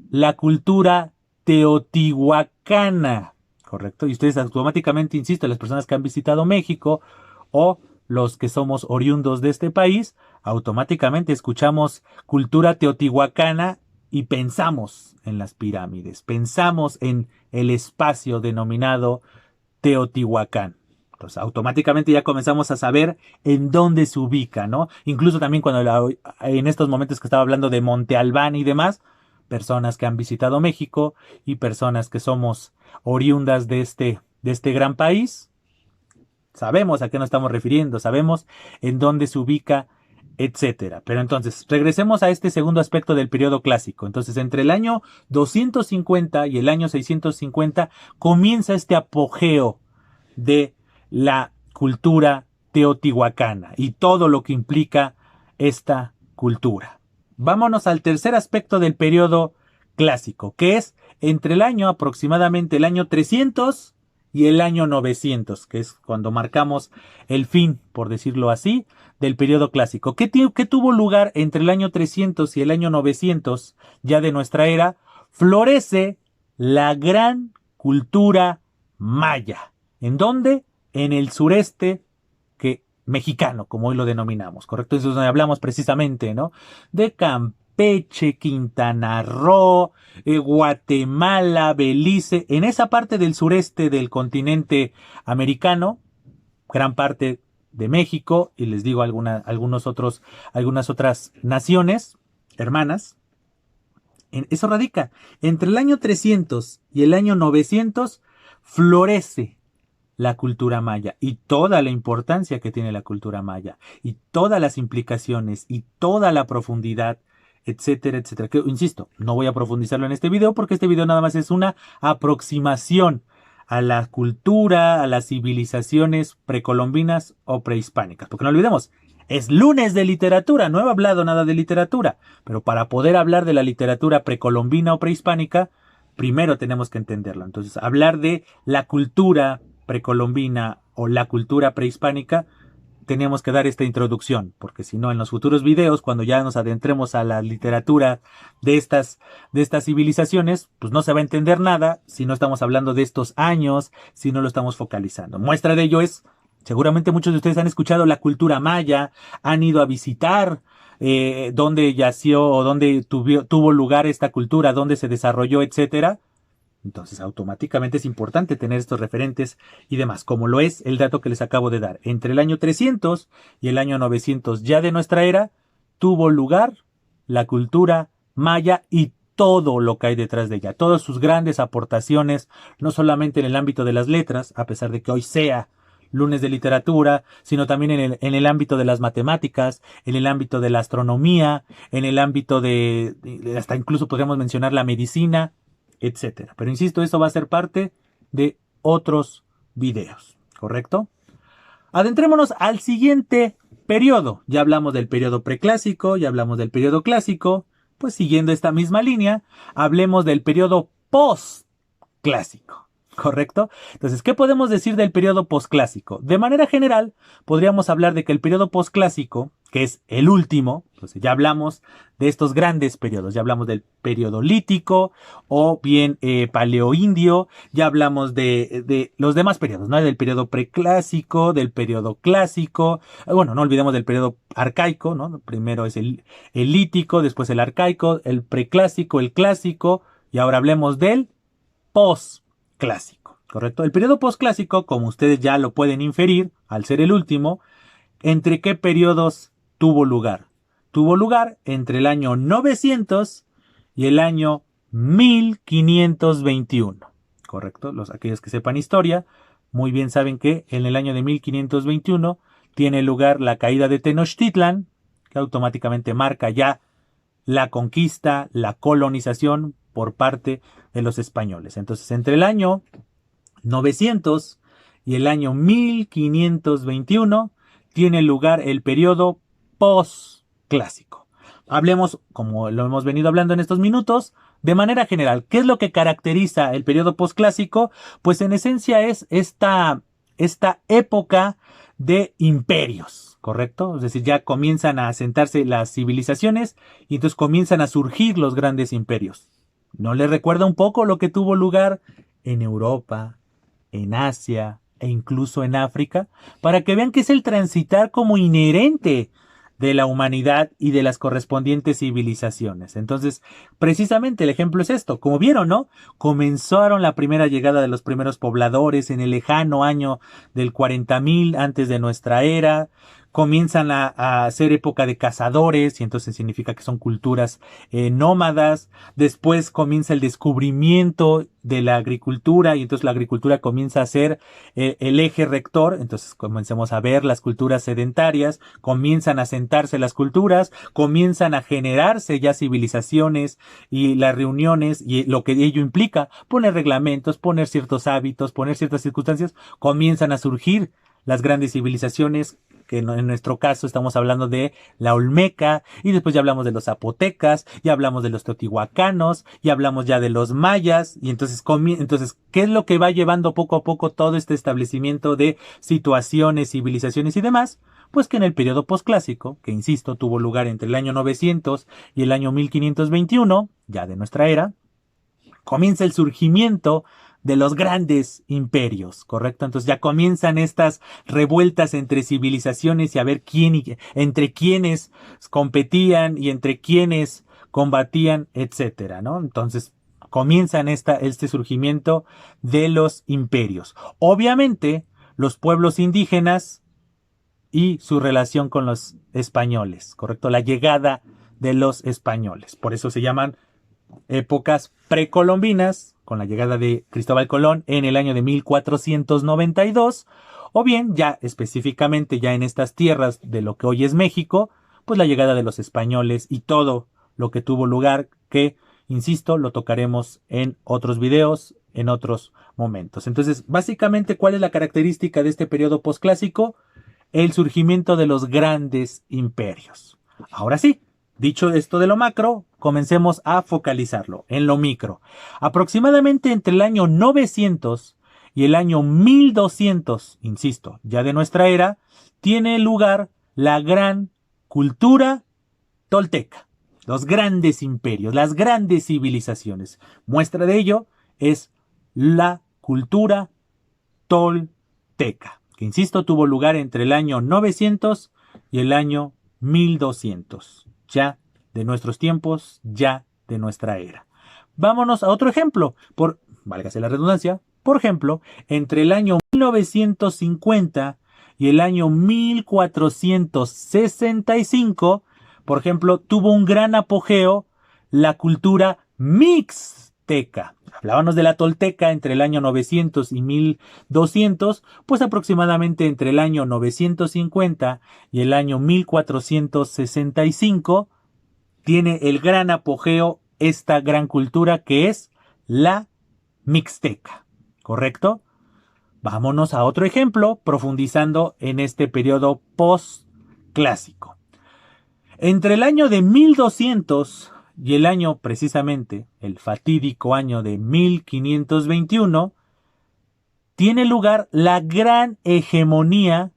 la cultura teotihuacana, ¿correcto? Y ustedes automáticamente, insisto, las personas que han visitado México o los que somos oriundos de este país, automáticamente escuchamos cultura teotihuacana y pensamos en las pirámides, pensamos en el espacio denominado Teotihuacán. Entonces, automáticamente ya comenzamos a saber en dónde se ubica, ¿no? Incluso también en estos momentos que estaba hablando de Monte Albán y demás, personas que han visitado México y personas que somos oriundas de este gran país, sabemos a qué nos estamos refiriendo, sabemos en dónde se ubica, etcétera. Pero entonces, regresemos a este segundo aspecto del periodo clásico. Entonces, entre el año 250 y el año 650 comienza este apogeo de la cultura teotihuacana y todo lo que implica esta cultura. Vámonos al tercer aspecto del periodo clásico, que es entre aproximadamente el año 300 y el año 900, que es cuando marcamos el fin, por decirlo así, del periodo clásico. ¿Qué tuvo lugar entre el año 300 y el año 900, ya de nuestra era? Florece la gran cultura maya. ¿En dónde? En el sureste mexicano, como hoy lo denominamos, ¿correcto? Eso es donde hablamos precisamente, ¿no? De Campeche, Quintana Roo, Guatemala, Belice, en esa parte del sureste del continente americano, gran parte de México, y les digo algunas otras naciones hermanas. Eso radica. Entre el año 300 y el año 900 florece la cultura maya y toda la importancia que tiene la cultura maya y todas las implicaciones y toda la profundidad, etcétera, etcétera. Que, insisto, no voy a profundizarlo en este video porque este video nada más es una aproximación a la cultura, a las civilizaciones precolombinas o prehispánicas. Porque no olvidemos, es lunes de literatura, no he hablado nada de literatura, pero para poder hablar de la literatura precolombina o prehispánica, primero tenemos que entenderlo. Entonces, hablar de la cultura precolombina o la cultura prehispánica, teníamos que dar esta introducción, porque si no, en los futuros videos, cuando ya nos adentremos a la literatura de estas civilizaciones, pues no se va a entender nada si no estamos hablando de estos años, si no lo estamos focalizando. Muestra de ello es, seguramente muchos de ustedes han escuchado la cultura maya, han ido a visitar dónde yació o dónde tuvo lugar esta cultura, dónde se desarrolló, etcétera. Entonces, automáticamente es importante tener estos referentes y demás, como lo es el dato que les acabo de dar. Entre el año 300 y el año 900 ya de nuestra era, tuvo lugar la cultura maya y todo lo que hay detrás de ella. Todas sus grandes aportaciones, no solamente en el ámbito de las letras, a pesar de que hoy sea lunes de literatura, sino también en el ámbito de las matemáticas, en el ámbito de la astronomía, en el ámbito hasta incluso podríamos mencionar la medicina, etcétera. Pero insisto, eso va a ser parte de otros videos, ¿correcto? Adentrémonos al siguiente periodo. Ya hablamos del periodo preclásico, ya hablamos del periodo clásico. Pues siguiendo esta misma línea, hablemos del periodo postclásico. ¿Correcto? Entonces, ¿qué podemos decir del periodo posclásico? De manera general, podríamos hablar de que el periodo posclásico, que es el último, entonces ya hablamos de estos grandes periodos, ya hablamos del periodo lítico o bien paleoindio, ya hablamos de los demás periodos, ¿no? Del periodo preclásico, del periodo clásico, bueno, no olvidemos del periodo arcaico, ¿no? Primero es el lítico, después el arcaico, el preclásico, el clásico, y ahora hablemos del postclásico, ¿correcto? El periodo postclásico, como ustedes ya lo pueden inferir, al ser el último, ¿entre qué periodos tuvo lugar? Tuvo lugar entre el año 900 y el año 1521, ¿correcto? Aquellos que sepan historia, muy bien saben que en el año de 1521 tiene lugar la caída de Tenochtitlan, que automáticamente marca ya la conquista, la colonización por parte de los españoles. Entonces, entre el año 900 y el año 1521 tiene lugar el periodo postclásico. Hablemos, como lo hemos venido hablando en estos minutos, de manera general, ¿qué es lo que caracteriza el periodo postclásico? Pues en esencia es esta época de imperios, ¿correcto? Es decir, ya comienzan a asentarse las civilizaciones y entonces comienzan a surgir los grandes imperios. ¿No les recuerda un poco lo que tuvo lugar en Europa, en Asia e incluso en África? Para que vean que es el transitar como inherente de la humanidad y de las correspondientes civilizaciones. Entonces, precisamente el ejemplo es esto. Como vieron, ¿no? Comenzaron la primera llegada de los primeros pobladores en el lejano año del 40.000 antes de nuestra era. Comienzan a ser época de cazadores y entonces significa que son culturas nómadas. Después comienza el descubrimiento de la agricultura y entonces la agricultura comienza a ser el eje rector. Entonces comencemos a ver las culturas sedentarias, comienzan a sentarse las culturas, comienzan a generarse ya civilizaciones y las reuniones y lo que ello implica, poner reglamentos, poner ciertos hábitos, poner ciertas circunstancias, comienzan a surgir las grandes civilizaciones, que en nuestro caso estamos hablando de la Olmeca, y después ya hablamos de los zapotecas, ya hablamos de los teotihuacanos, ya hablamos ya de los mayas, y entonces, ¿qué es lo que va llevando poco a poco todo este establecimiento de situaciones, civilizaciones y demás? Pues que en el periodo posclásico, que insisto, tuvo lugar entre el año 900 y el año 1521, ya de nuestra era, comienza el surgimiento de los grandes imperios, ¿correcto? Entonces ya comienzan estas revueltas entre civilizaciones y a ver entre quiénes competían y entre quiénes combatían, etcétera, ¿no? Entonces comienzan este surgimiento de los imperios. Obviamente, los pueblos indígenas y su relación con los españoles, ¿correcto? La llegada de los españoles. Por eso se llaman épocas precolombinas, con la llegada de Cristóbal Colón en el año de 1492, o bien ya específicamente ya en estas tierras de lo que hoy es México, pues la llegada de los españoles y todo lo que tuvo lugar, que, insisto, lo tocaremos en otros videos, en otros momentos. Entonces, básicamente, ¿cuál es la característica de este periodo posclásico? El surgimiento de los grandes imperios. Ahora sí, dicho esto de lo macro, comencemos a focalizarlo en lo micro. Aproximadamente entre el año 900 y el año 1200, insisto, ya de nuestra era, tiene lugar la gran cultura tolteca. Los grandes imperios, las grandes civilizaciones. Muestra de ello es la cultura tolteca, que insisto tuvo lugar entre el año 900 y el año 1200. Ya de nuestros tiempos, ya de nuestra era. Vámonos a otro ejemplo, válgase la redundancia, por ejemplo, entre el año 1950 y el año 1465, por ejemplo, tuvo un gran apogeo la cultura mixteca. azteca. Hablábamos de la tolteca entre el año 900 y 1200, pues aproximadamente entre el año 950 y el año 1465 tiene el gran apogeo esta gran cultura que es la mixteca, ¿correcto? Vámonos a otro ejemplo, profundizando en este periodo postclásico. Entre el año de 1200 y el año precisamente, el fatídico año de 1521, tiene lugar la gran hegemonía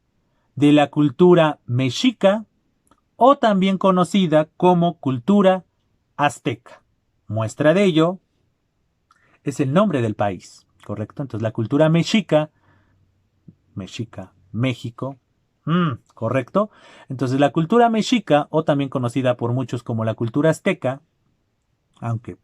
de la cultura mexica o también conocida como cultura azteca. Muestra de ello es el nombre del país, ¿correcto? Entonces la cultura mexica, México, ¿correcto? Entonces la cultura mexica, o también conocida por muchos como la cultura azteca, aunque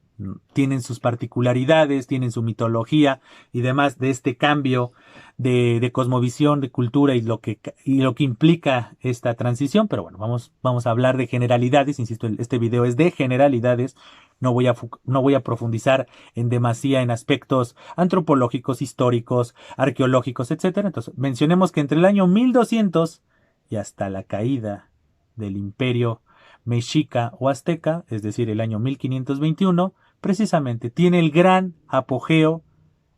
tienen sus particularidades, tienen su mitología y demás de este cambio de cosmovisión, de cultura y lo que implica esta transición, pero bueno, vamos a hablar de generalidades, insisto, este video es de generalidades, no voy a profundizar en demasía en aspectos antropológicos, históricos, arqueológicos, etcétera. Entonces, mencionemos que entre el año 1200 y hasta la caída del imperio mexica o azteca, es decir, el año 1521, precisamente tiene el gran apogeo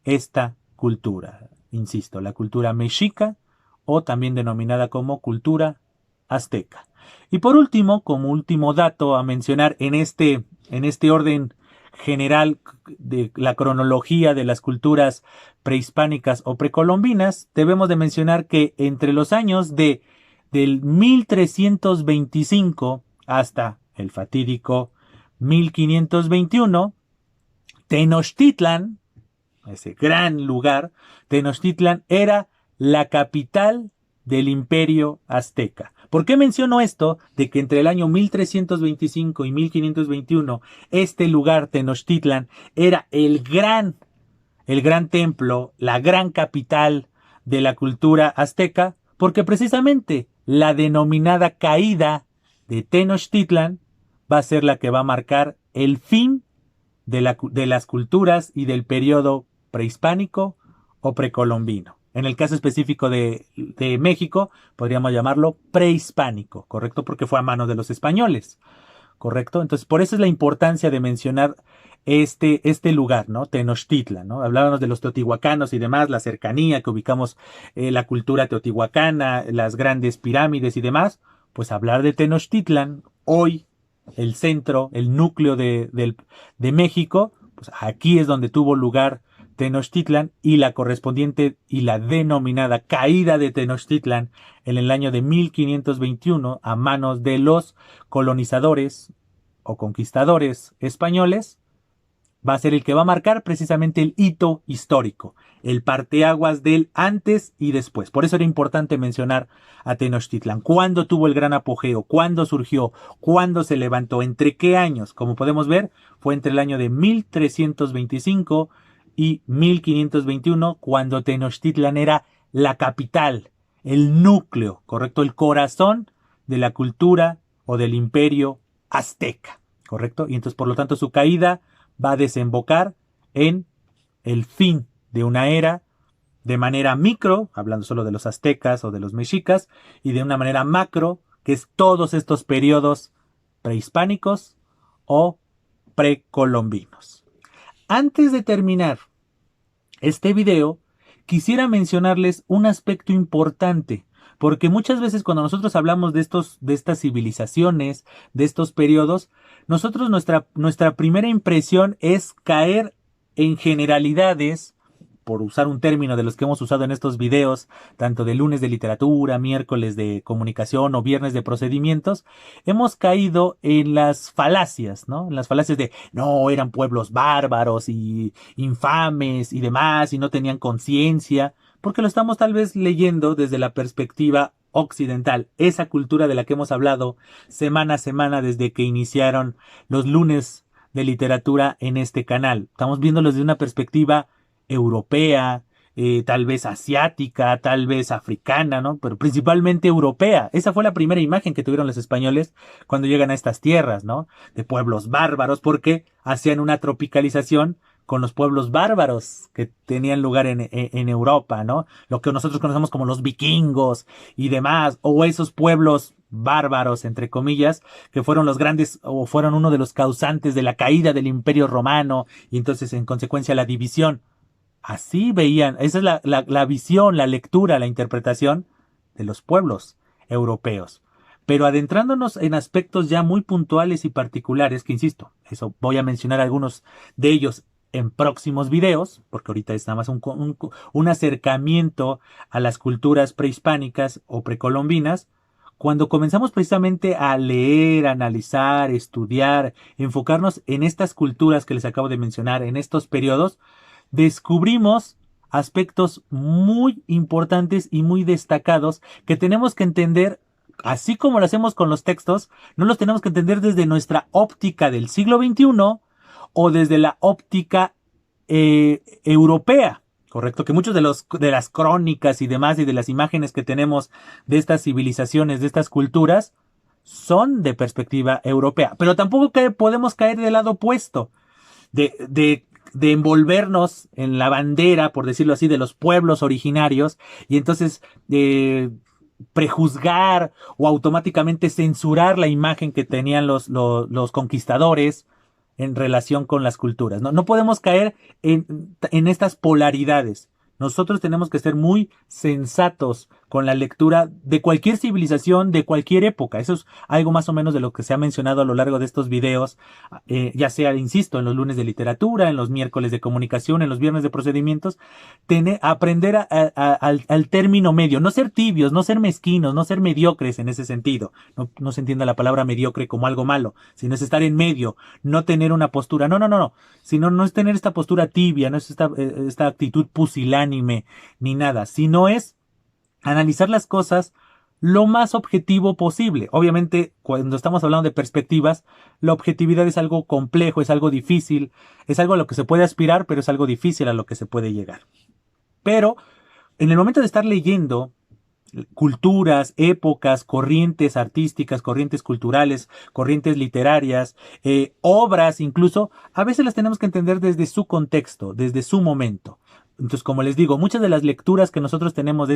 esta cultura. Insisto, la cultura mexica o también denominada como cultura azteca. Y por último, como último dato a mencionar en este orden general de la cronología de las culturas prehispánicas o precolombinas, debemos de mencionar que entre los años del 1325 hasta el fatídico 1521, Tenochtitlan, ese gran lugar, Tenochtitlan era la capital del imperio azteca. ¿Por qué menciono esto? De que entre el año 1325 y 1521, este lugar, Tenochtitlan, era el gran templo, la gran capital de la cultura azteca, porque precisamente la denominada caída de Tenochtitlan va a ser la que va a marcar el fin de las culturas y del periodo prehispánico o precolombino. En el caso específico de México, podríamos llamarlo prehispánico, ¿correcto? Porque fue a manos de los españoles, ¿correcto? Entonces, por eso es la importancia de mencionar este lugar, ¿no? Tenochtitlan, ¿no? Hablábamos de los teotihuacanos y demás, la cercanía que ubicamos, la cultura teotihuacana, las grandes pirámides y demás, pues hablar de Tenochtitlan, hoy, el centro, el núcleo de México, pues aquí es donde tuvo lugar Tenochtitlan y la correspondiente y la denominada caída de Tenochtitlan en el año de 1521 a manos de los colonizadores o conquistadores españoles, va a ser el que va a marcar precisamente el hito histórico, el parteaguas del antes y después. Por eso era importante mencionar a Tenochtitlan. ¿Cuándo tuvo el gran apogeo? ¿Cuándo surgió? ¿Cuándo se levantó? ¿Entre qué años? Como podemos ver, fue entre el año de 1325 y 1521, cuando Tenochtitlan era la capital, el núcleo, ¿correcto? El corazón de la cultura o del imperio azteca, ¿correcto? Y entonces, por lo tanto, su caída va a desembocar en el fin de una era de manera micro, hablando solo de los aztecas o de los mexicas, y de una manera macro, que es todos estos periodos prehispánicos o precolombinos. Antes de terminar este video, quisiera mencionarles un aspecto importante, porque muchas veces cuando nosotros hablamos de estas civilizaciones, de estos periodos, nosotros nuestra primera impresión es caer en generalidades, por usar un término de los que hemos usado en estos videos, tanto de lunes de literatura, miércoles de comunicación o viernes de procedimientos, hemos caído en las falacias, ¿no? En las falacias de, no, eran pueblos bárbaros y infames y demás, y no tenían conciencia, porque lo estamos tal vez leyendo desde la perspectiva occidental, esa cultura de la que hemos hablado semana a semana desde que iniciaron los lunes de literatura en este canal. Estamos viéndolo desde una perspectiva europea, tal vez asiática, tal vez africana, ¿no? Pero principalmente europea. Esa fue la primera imagen que tuvieron los españoles cuando llegan a estas tierras, ¿no? De pueblos bárbaros, porque hacían una tropicalización con los pueblos bárbaros que tenían lugar en Europa, ¿no? Lo que nosotros conocemos como los vikingos y demás, o esos pueblos bárbaros, entre comillas, que fueron los grandes o fueron uno de los causantes de la caída del Imperio Romano y entonces en consecuencia la división. Así veían, esa es la visión, la lectura, la interpretación de los pueblos europeos. Pero adentrándonos en aspectos ya muy puntuales y particulares, que insisto, eso voy a mencionar algunos de ellos en próximos videos, porque ahorita es nada más un acercamiento a las culturas prehispánicas o precolombinas. Cuando comenzamos precisamente a leer, analizar, estudiar, enfocarnos en estas culturas que les acabo de mencionar, en estos periodos, descubrimos aspectos muy importantes y muy destacados que tenemos que entender, así como lo hacemos con los textos, no los tenemos que entender desde nuestra óptica del siglo XXI o desde la óptica europea. Correcto, que muchos de las crónicas y demás y de las imágenes que tenemos de estas civilizaciones, de estas culturas, son de perspectiva europea. Pero tampoco podemos caer del lado opuesto, de, de, de envolvernos en la bandera, por decirlo así, de los pueblos originarios y entonces prejuzgar o automáticamente censurar la imagen que tenían los conquistadores en relación con las culturas. No podemos caer en estas polaridades. Nosotros tenemos que ser muy sensatos con la lectura de cualquier civilización, de cualquier época. Eso es algo más o menos de lo que se ha mencionado a lo largo de estos videos, ya sea, insisto, en los lunes de literatura, en los miércoles de comunicación, en los viernes de procedimientos, aprender al término medio, no ser tibios, no ser mezquinos, no ser mediocres en ese sentido. No se entienda la palabra mediocre como algo malo, sino es estar en medio, no tener una postura, no, sino no es tener esta postura tibia, no es esta actitud pusilánime, ni nada, sino es analizar las cosas lo más objetivo posible. Obviamente, cuando estamos hablando de perspectivas, la objetividad es algo complejo, es algo difícil, es algo a lo que se puede aspirar, pero es algo difícil a lo que se puede llegar. Pero, en el momento de estar leyendo culturas, épocas, corrientes artísticas, corrientes culturales, corrientes literarias, obras incluso, a veces las tenemos que entender desde su contexto, desde su momento. Entonces, como les digo, muchas de las lecturas que nosotros tenemos de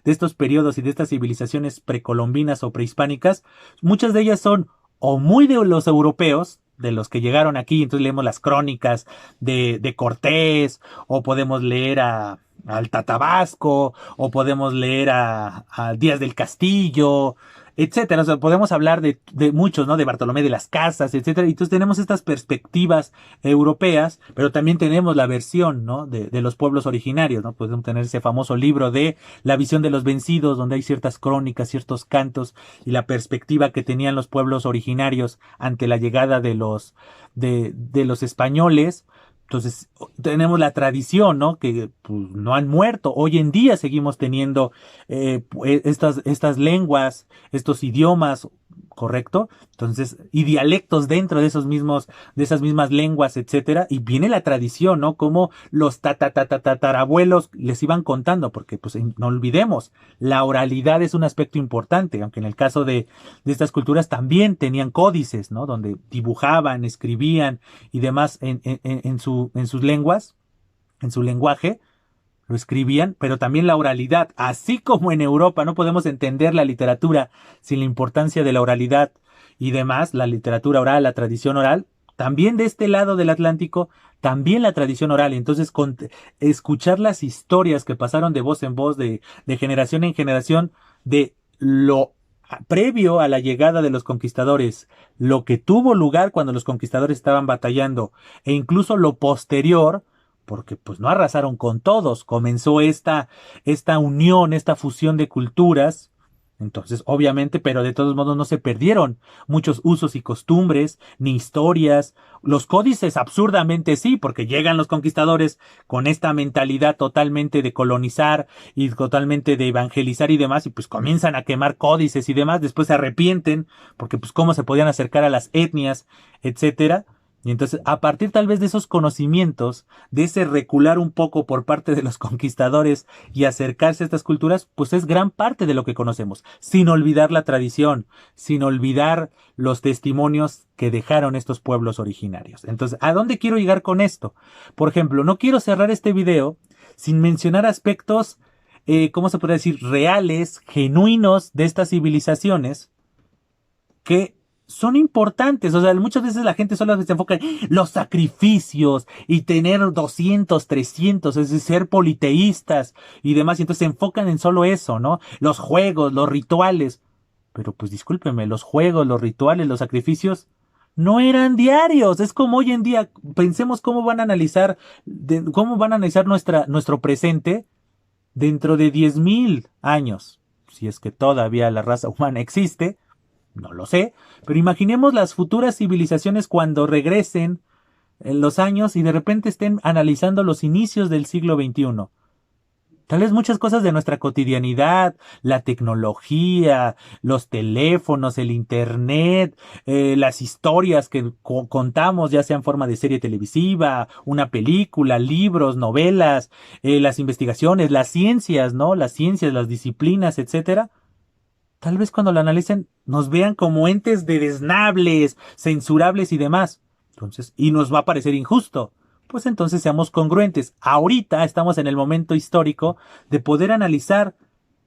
estos periodos y de estas civilizaciones precolombinas o prehispánicas, muchas de ellas son o muy de los europeos, de los que llegaron aquí, entonces leemos las crónicas de Cortés, o podemos leer al Tatabasco, o podemos leer a Díaz del Castillo, etcétera. O sea, podemos hablar de muchos, ¿no? De Bartolomé de las Casas, etcétera. Y entonces tenemos estas perspectivas europeas, pero también tenemos la versión, ¿no? De los pueblos originarios, ¿no? Podemos tener ese famoso libro de La visión de los vencidos, donde hay ciertas crónicas, ciertos cantos y la perspectiva que tenían los pueblos originarios ante la llegada de los españoles. Entonces, tenemos la tradición, ¿no? Que pues, no han muerto. Hoy en día seguimos teniendo estas lenguas, estos idiomas, ¿correcto? Entonces, y dialectos dentro de de esas mismas lenguas, etcétera. Y viene la tradición, ¿no? Como los tatarabuelos les iban contando, porque pues no olvidemos, la oralidad es un aspecto importante, aunque en el caso de estas culturas también tenían códices, ¿no? Donde dibujaban, escribían y demás en sus lenguas, en su lenguaje, lo escribían, pero también la oralidad, así como en Europa no podemos entender la literatura sin la importancia de la oralidad y demás, la literatura oral, la tradición oral, también de este lado del Atlántico, también la tradición oral. Entonces, escuchar las historias que pasaron de voz en voz, de generación en generación, de lo previo a la llegada de los conquistadores, lo que tuvo lugar cuando los conquistadores estaban batallando, e incluso lo posterior, porque pues no arrasaron con todos, comenzó esta unión, esta fusión de culturas. Entonces, obviamente, pero de todos modos no se perdieron muchos usos y costumbres, ni historias. Los códices absurdamente sí, porque llegan los conquistadores con esta mentalidad totalmente de colonizar y totalmente de evangelizar y demás, y pues comienzan a quemar códices y demás, después se arrepienten, porque pues cómo se podían acercar a las etnias, etcétera. Y entonces, a partir tal vez de esos conocimientos, de ese recular un poco por parte de los conquistadores y acercarse a estas culturas, pues es gran parte de lo que conocemos, sin olvidar la tradición, sin olvidar los testimonios que dejaron estos pueblos originarios. Entonces, ¿a dónde quiero llegar con esto? Por ejemplo, no quiero cerrar este video sin mencionar aspectos, ¿cómo se puede decir?, reales, genuinos de estas civilizaciones que son importantes. O sea, muchas veces la gente solo se enfoca en los sacrificios y tener 200, 300, es decir, ser politeístas y demás. Y entonces se enfocan en solo eso, ¿no? Los juegos, los rituales. Pero pues discúlpeme, los juegos, los rituales, los sacrificios no eran diarios. Es como hoy en día, pensemos cómo van a analizar, cómo van a analizar nuestro presente dentro de 10,000 años. Si es que todavía la raza humana existe. No lo sé, pero imaginemos las futuras civilizaciones cuando regresen en los años y de repente estén analizando los inicios del siglo XXI. Tal vez muchas cosas de nuestra cotidianidad, la tecnología, los teléfonos, el internet, las historias que contamos, ya sea en forma de serie televisiva, una película, libros, novelas, las investigaciones, las ciencias, ¿no? Las ciencias, las disciplinas, etcétera. Tal vez cuando la analicen nos vean como entes desnables, censurables y demás. Entonces, y nos va a parecer injusto. Pues entonces seamos congruentes. Ahorita estamos en el momento histórico de poder analizar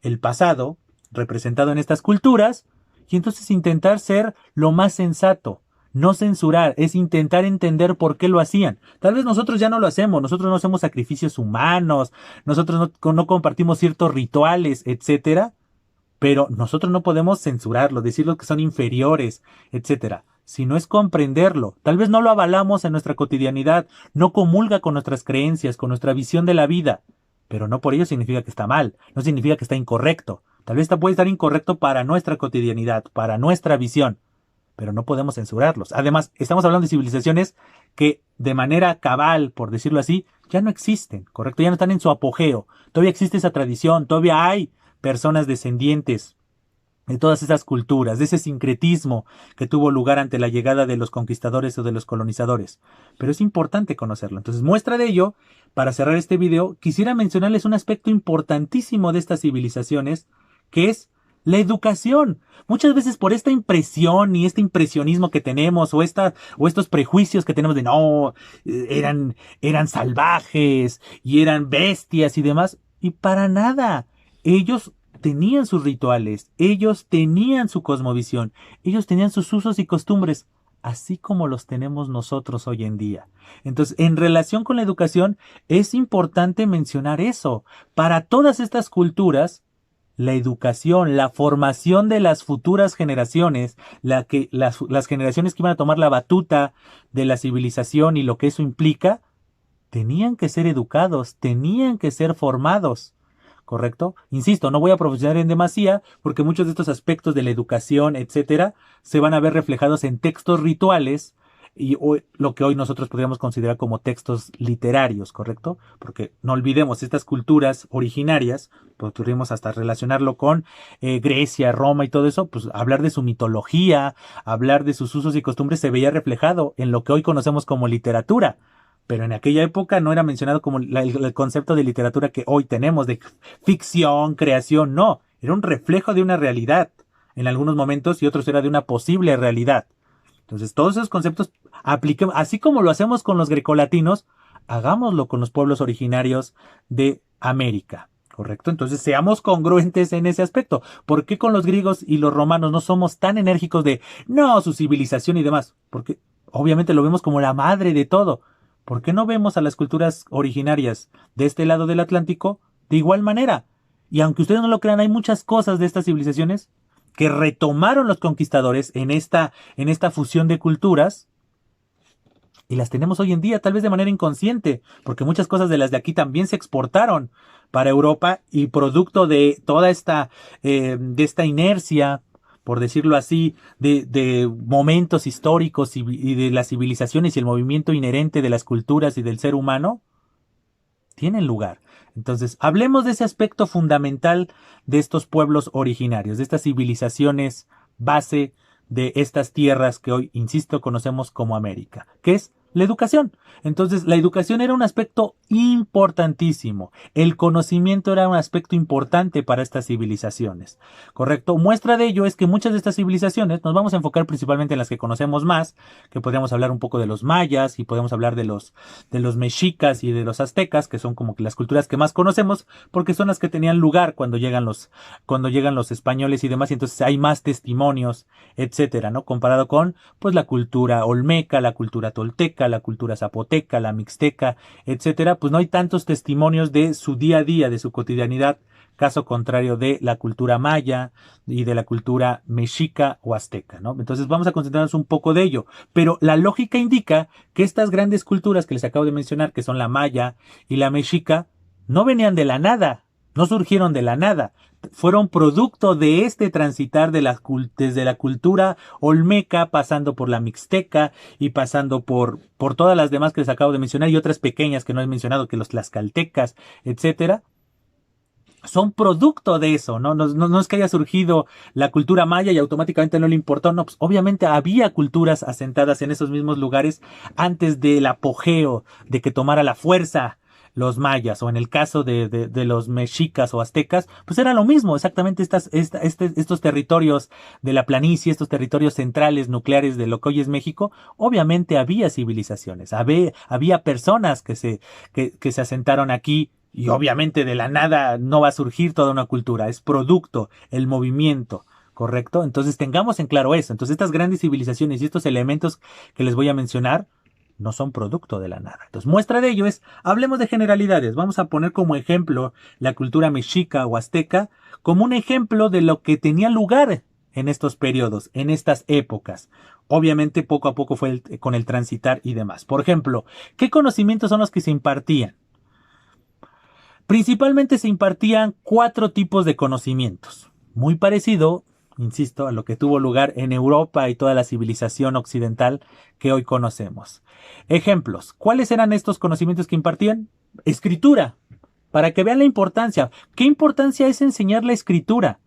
el pasado representado en estas culturas y entonces intentar ser lo más sensato. No censurar, es intentar entender por qué lo hacían. Tal vez nosotros ya no lo hacemos, nosotros no hacemos sacrificios humanos, nosotros no compartimos ciertos rituales, etcétera. Pero nosotros no podemos censurarlo, decirlo que son inferiores, etcétera. Si no es comprenderlo, tal vez no lo avalamos en nuestra cotidianidad, no comulga con nuestras creencias, con nuestra visión de la vida, pero no por ello significa que está mal, no significa que está incorrecto. Tal vez puede estar incorrecto para nuestra cotidianidad, para nuestra visión, pero no podemos censurarlos. Además, estamos hablando de civilizaciones que de manera cabal, por decirlo así, ya no existen, ¿correcto? Ya no están en su apogeo. Todavía existe esa tradición, todavía hay personas descendientes de todas esas culturas, de ese sincretismo que tuvo lugar ante la llegada de los conquistadores o de los colonizadores. Pero es importante conocerlo. Entonces, muestra de ello, para cerrar este video, quisiera mencionarles un aspecto importantísimo de estas civilizaciones, que es la educación. Muchas veces por esta impresión y este impresionismo que tenemos o estos prejuicios que tenemos de no, eran salvajes y eran bestias y demás, y para nada. Ellos tenían sus rituales, ellos tenían su cosmovisión, ellos tenían sus usos y costumbres, así como los tenemos nosotros hoy en día. Entonces, en relación con la educación, es importante mencionar eso. Para todas estas culturas, la educación, la formación de las futuras generaciones, las generaciones que iban a tomar la batuta de la civilización y lo que eso implica, tenían que ser educados, tenían que ser formados. ¿Correcto? Insisto, no voy a profundizar en demasía porque muchos de estos aspectos de la educación, etcétera, se van a ver reflejados en textos rituales y lo que hoy nosotros podríamos considerar como textos literarios, ¿correcto? Porque no olvidemos, estas culturas originarias, podríamos hasta relacionarlo con Grecia, Roma y todo eso, pues hablar de su mitología, hablar de sus usos y costumbres se veía reflejado en lo que hoy conocemos como literatura. Pero en aquella época no era mencionado como el concepto de literatura que hoy tenemos, de ficción, creación, no. Era un reflejo de una realidad en algunos momentos y otros era de una posible realidad. Entonces todos esos conceptos apliquemos, así como lo hacemos con los grecolatinos, hagámoslo con los pueblos originarios de América. ¿Correcto? Entonces seamos congruentes en ese aspecto. ¿Por qué con los griegos y los romanos no somos tan enérgicos de no, su civilización y demás? Porque obviamente lo vemos como la madre de todo. ¿Por qué no vemos a las culturas originarias de este lado del Atlántico de igual manera? Y aunque ustedes no lo crean, hay muchas cosas de estas civilizaciones que retomaron los conquistadores en esta fusión de culturas y las tenemos hoy en día, tal vez de manera inconsciente, porque muchas cosas de las de aquí también se exportaron para Europa y producto de toda esta inercia, por decirlo así, de momentos históricos y de las civilizaciones y el movimiento inherente de las culturas y del ser humano, tienen lugar. Entonces, hablemos de ese aspecto fundamental de estos pueblos originarios, de estas civilizaciones base de estas tierras que hoy, insisto, conocemos como América, que es la educación. Entonces, la educación era un aspecto importantísimo. El conocimiento era un aspecto importante para estas civilizaciones. ¿Correcto? Muestra de ello es que muchas de estas civilizaciones, nos vamos a enfocar principalmente en las que conocemos más, que podríamos hablar un poco de los mayas y podemos hablar de los mexicas y de los aztecas, que son como que las culturas que más conocemos, porque son las que tenían lugar cuando llegan los españoles y demás, y entonces hay más testimonios, etcétera, ¿no? Comparado con, pues, la cultura olmeca, la cultura tolteca, la cultura zapoteca, la mixteca, etcétera, pues no hay tantos testimonios de su día a día, de su cotidianidad, caso contrario de la cultura maya y de la cultura mexica o azteca, ¿no? Entonces vamos a concentrarnos un poco de ello, pero la lógica indica que estas grandes culturas que les acabo de mencionar, que son la maya y la mexica, no venían de la nada, no surgieron de la nada, fueron producto de este transitar desde la cultura olmeca, pasando por la mixteca y pasando por todas las demás que les acabo de mencionar y otras pequeñas que no he mencionado, que los tlaxcaltecas, etcétera. Son producto de eso, ¿no? No es que haya surgido la cultura maya y automáticamente no le importó, no, pues obviamente había culturas asentadas en esos mismos lugares antes del apogeo de que tomara la fuerza los mayas, o en el caso de los mexicas o aztecas, pues era lo mismo, exactamente estos territorios de la planicie, estos territorios centrales nucleares de lo que hoy es México, obviamente había civilizaciones, había personas que se asentaron aquí. Y obviamente de la nada no va a surgir toda una cultura, es producto, el movimiento, ¿correcto? Entonces tengamos en claro eso. Entonces estas grandes civilizaciones y estos elementos que les voy a mencionar no son producto de la nada. Entonces muestra de ello es, hablemos de generalidades. Vamos a poner como ejemplo la cultura mexica o azteca como un ejemplo de lo que tenía lugar en estos periodos, en estas épocas. Obviamente poco a poco fue con el transitar y demás. Por ejemplo, ¿qué conocimientos son los que se impartían? Principalmente se impartían 4 tipos de conocimientos, muy parecido, insisto, a lo que tuvo lugar en Europa y toda la civilización occidental que hoy conocemos. Ejemplos, ¿cuáles eran estos conocimientos que impartían? Escritura, para que vean la importancia. ¿Qué importancia es enseñar la escritura?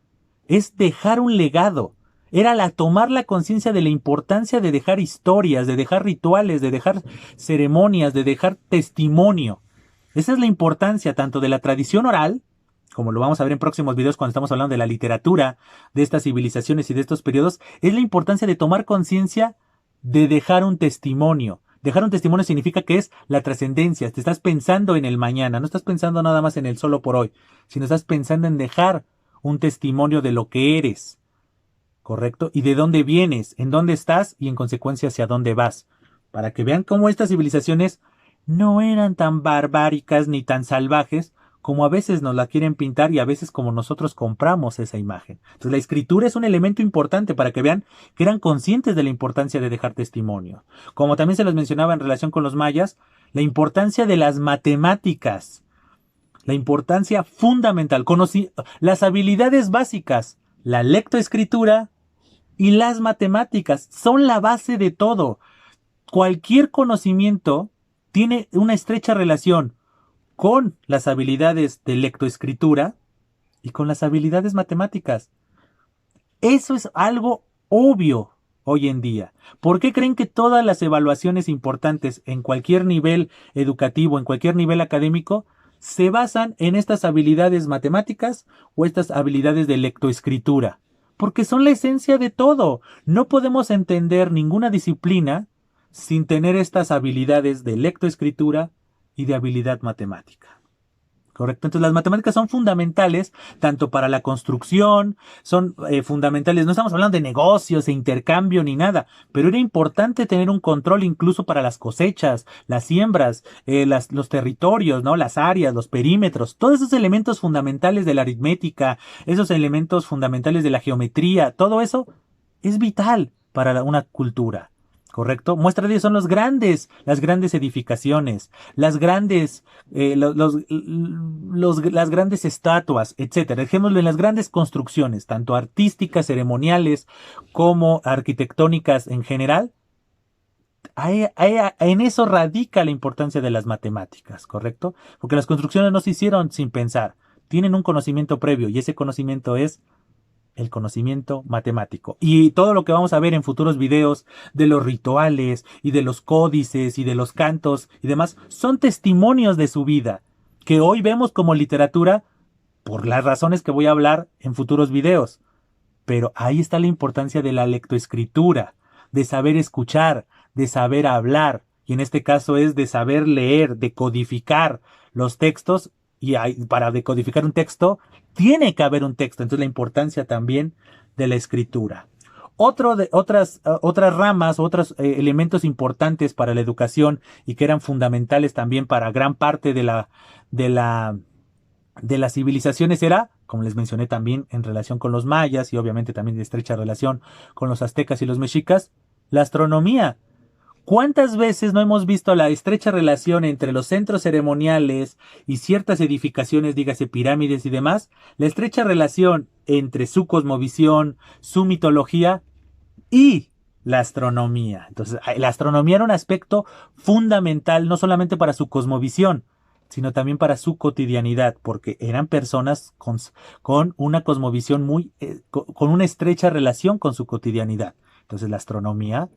Es dejar un legado. Era tomar la conciencia de la importancia de dejar historias, de dejar rituales, de dejar ceremonias, de dejar testimonio. Esa es la importancia tanto de la tradición oral, como lo vamos a ver en próximos videos cuando estamos hablando de la literatura, de estas civilizaciones y de estos periodos, es la importancia de tomar conciencia de dejar un testimonio. Dejar un testimonio significa que es la trascendencia, te estás pensando en el mañana, no estás pensando nada más en el solo por hoy, sino estás pensando en dejar un testimonio de lo que eres, ¿correcto? Y de dónde vienes, en dónde estás y en consecuencia hacia dónde vas, para que vean cómo estas civilizaciones no eran tan barbáricas ni tan salvajes como a veces nos la quieren pintar y a veces como nosotros compramos esa imagen. Entonces la escritura es un elemento importante para que vean que eran conscientes de la importancia de dejar testimonio. Como también se les mencionaba en relación con los mayas, la importancia de las matemáticas, la importancia fundamental, las habilidades básicas, la lectoescritura y las matemáticas son la base de todo. Cualquier conocimiento tiene una estrecha relación con las habilidades de lectoescritura y con las habilidades matemáticas. Eso es algo obvio hoy en día. ¿Por qué creen que todas las evaluaciones importantes en cualquier nivel educativo, en cualquier nivel académico, se basan en estas habilidades matemáticas o estas habilidades de lectoescritura? Porque son la esencia de todo. No podemos entender ninguna disciplina sin tener estas habilidades de lectoescritura y de habilidad matemática. ¿Correcto? Entonces las matemáticas son fundamentales tanto para la construcción, son fundamentales, no estamos hablando de negocios, de intercambio ni nada, pero era importante tener un control incluso para las cosechas, las siembras, los territorios, ¿no? Las áreas, los perímetros, todos esos elementos fundamentales de la aritmética, esos elementos fundamentales de la geometría, todo eso es vital para una cultura. ¿Correcto? Muestra de ello son las grandes edificaciones, las grandes estatuas, etcétera. Dejémoslo en las grandes construcciones, tanto artísticas, ceremoniales, como arquitectónicas en general. En eso radica la importancia de las matemáticas, ¿correcto? Porque las construcciones no se hicieron sin pensar, tienen un conocimiento previo y ese conocimiento es el conocimiento matemático. Y todo lo que vamos a ver en futuros videos de los rituales y de los códices y de los cantos y demás son testimonios de su vida que hoy vemos como literatura por las razones que voy a hablar en futuros videos. Pero ahí está la importancia de la lectoescritura, de saber escuchar, de saber hablar, y en este caso es de saber leer, de codificar los textos, y para decodificar un texto tiene que haber un texto, entonces la importancia también de la escritura. Otras ramas, otros elementos importantes para la educación y que eran fundamentales también para gran parte de la de las civilizaciones era, como les mencioné también en relación con los mayas y obviamente también de estrecha relación con los aztecas y los mexicas, la astronomía. ¿Cuántas veces no hemos visto la estrecha relación entre los centros ceremoniales y ciertas edificaciones, dígase pirámides y demás? La estrecha relación entre su cosmovisión, su mitología y la astronomía. Entonces, la astronomía era un aspecto fundamental no solamente para su cosmovisión, sino también para su cotidianidad, porque eran personas con una cosmovisión con una estrecha relación con su cotidianidad. Entonces, la astronomía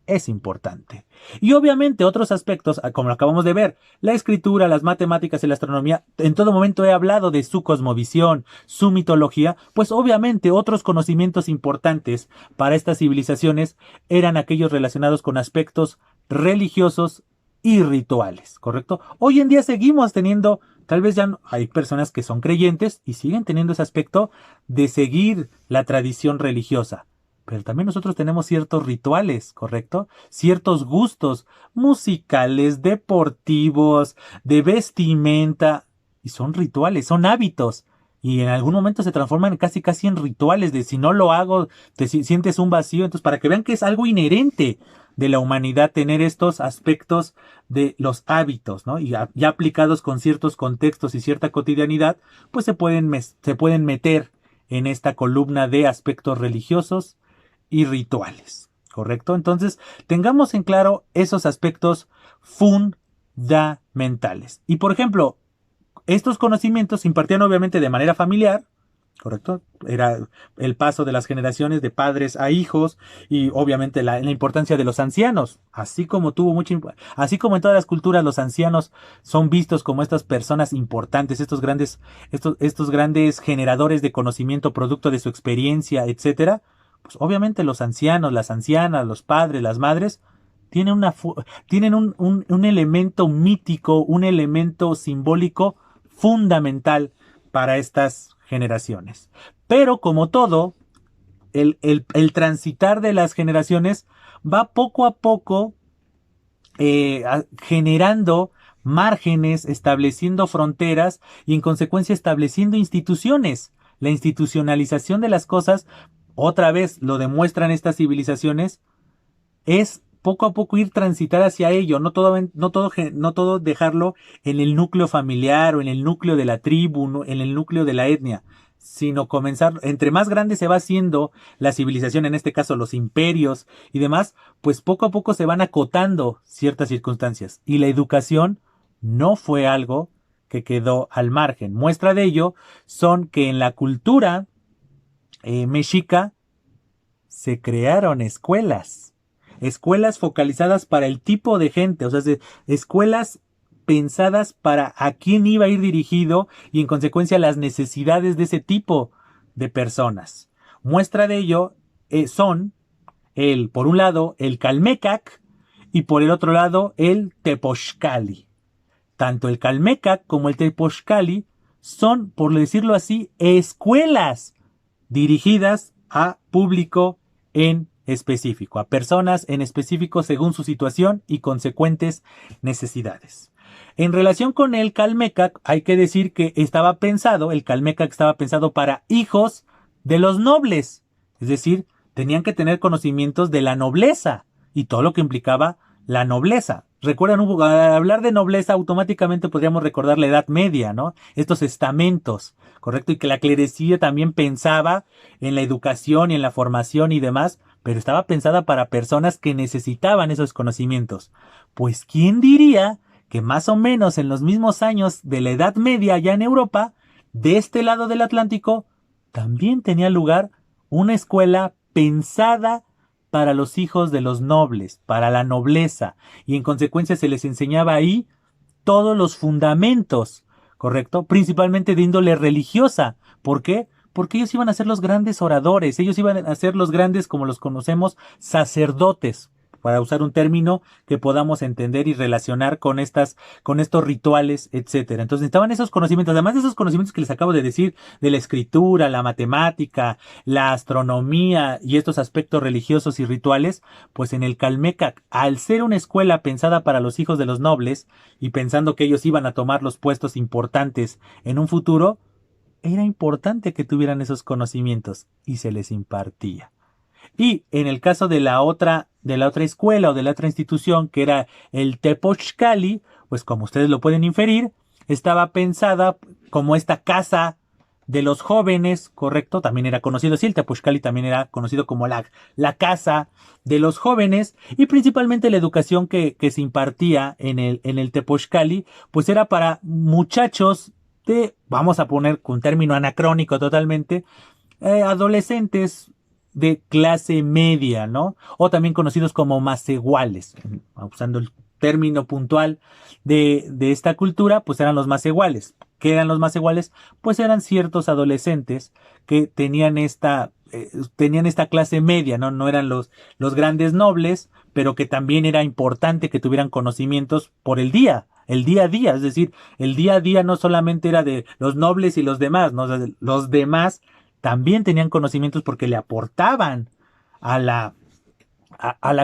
es importante. Y obviamente otros aspectos, como lo acabamos de ver, la escritura, las matemáticas y la astronomía, en todo momento he hablado de su cosmovisión, su mitología, pues obviamente otros conocimientos importantes para estas civilizaciones eran aquellos relacionados con aspectos religiosos y rituales, ¿correcto? Hoy en día seguimos teniendo, tal vez ya no, hay personas que son creyentes y siguen teniendo ese aspecto de seguir la tradición religiosa. Pero también nosotros tenemos ciertos rituales, ¿correcto? Ciertos gustos musicales, deportivos, de vestimenta. Y son rituales, son hábitos. Y en algún momento se transforman casi en rituales de si no lo hago, te sientes un vacío. Entonces, para que vean que es algo inherente de la humanidad tener estos aspectos de los hábitos, ¿no? Y ya aplicados con ciertos contextos y cierta cotidianidad, pues se pueden meter en esta columna de aspectos religiosos y rituales, ¿correcto? Entonces, tengamos en claro esos aspectos fundamentales. Y, por ejemplo, estos conocimientos se impartían obviamente de manera familiar, ¿correcto? Era el paso de las generaciones de padres a hijos y obviamente la importancia de los ancianos, así como así como en todas las culturas los ancianos son vistos como estas personas importantes, estos grandes generadores de conocimiento producto de su experiencia, etcétera. Pues obviamente los ancianos, las ancianas, los padres, las madres tienen un elemento mítico, un elemento simbólico fundamental para estas generaciones. Pero como todo, el transitar de las generaciones va poco a poco generando márgenes, estableciendo fronteras y en consecuencia estableciendo instituciones. La institucionalización de las cosas, otra vez lo demuestran estas civilizaciones, es poco a poco ir transitar hacia ello, no todo dejarlo en el núcleo familiar o en el núcleo de la tribu, en el núcleo de la etnia, sino comenzar, entre más grande se va haciendo la civilización, en este caso los imperios y demás, pues poco a poco se van acotando ciertas circunstancias. Y la educación no fue algo que quedó al margen. Muestra de ello son que en la cultura mexica se crearon escuelas focalizadas para el tipo de gente, o sea, escuelas pensadas para a quién iba a ir dirigido y en consecuencia las necesidades de ese tipo de personas. Muestra de ello son por un lado, el Calmecac y por el otro lado, el Tepochcali. Tanto el Calmecac como el Tepochcali son, por decirlo así, escuelas dirigidas a público en específico, a personas en específico según su situación y consecuentes necesidades. En relación con el Calmecac, hay que decir que el Calmecac estaba pensado para hijos de los nobles, es decir, tenían que tener conocimientos de la nobleza y todo lo que implicaba la nobleza. Recuerdan, al hablar de nobleza, automáticamente podríamos recordar la Edad Media, ¿no? Estos estamentos, ¿correcto? Y que la clerecía también pensaba en la educación y en la formación y demás, pero estaba pensada para personas que necesitaban esos conocimientos. Pues, ¿quién diría que más o menos en los mismos años de la Edad Media, ya en Europa, de este lado del Atlántico, también tenía lugar una escuela pensada para los hijos de los nobles, para la nobleza, y en consecuencia se les enseñaba ahí todos los fundamentos, ¿correcto? Principalmente de índole religiosa. ¿Por qué? Porque ellos iban a ser los grandes oradores, ellos iban a ser los grandes, como los conocemos, sacerdotes, para usar un término que podamos entender y relacionar con estos rituales, etcétera. Entonces necesitaban esos conocimientos, además de esos conocimientos que les acabo de decir, de la escritura, la matemática, la astronomía y estos aspectos religiosos y rituales, pues en el Calmecac, al ser una escuela pensada para los hijos de los nobles y pensando que ellos iban a tomar los puestos importantes en un futuro, era importante que tuvieran esos conocimientos y se les impartía. Y en el caso de la otra escuela o de la otra institución, que era el Tepochcali, pues como ustedes lo pueden inferir, estaba pensada como esta casa de los jóvenes, ¿correcto? También era conocido así, el Tepochcali también era conocido como la casa de los jóvenes, y principalmente la educación que se impartía en el Tepochcali, pues era para muchachos de, vamos a poner un término anacrónico totalmente, adolescentes de clase media, ¿no? O también conocidos como maseguales, usando el término puntual de esta cultura, pues eran los maseguales. ¿Qué eran los maseguales? Pues eran ciertos adolescentes que tenían esta clase media, ¿no? No eran los grandes nobles, pero que también era importante que tuvieran conocimientos por el día a día, es decir, el día a día no solamente era de los nobles y los demás, ¿no? O sea, los demás también tenían conocimientos porque le aportaban a la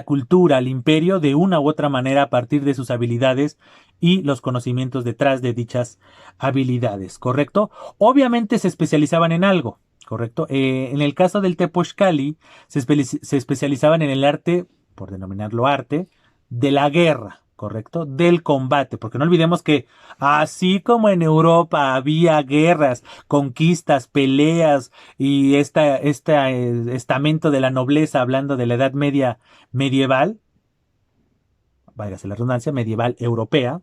cultura, al imperio, de una u otra manera a partir de sus habilidades y los conocimientos detrás de dichas habilidades, ¿correcto? Obviamente se especializaban en algo, ¿correcto? En el caso del Tepochcali, se especializaban en el arte, por denominarlo arte, de la guerra, ¿correcto? Del combate, porque no olvidemos que así como en Europa había guerras, conquistas, peleas y estamento de la nobleza, hablando de la Edad Media medieval, váyase la redundancia, medieval europea,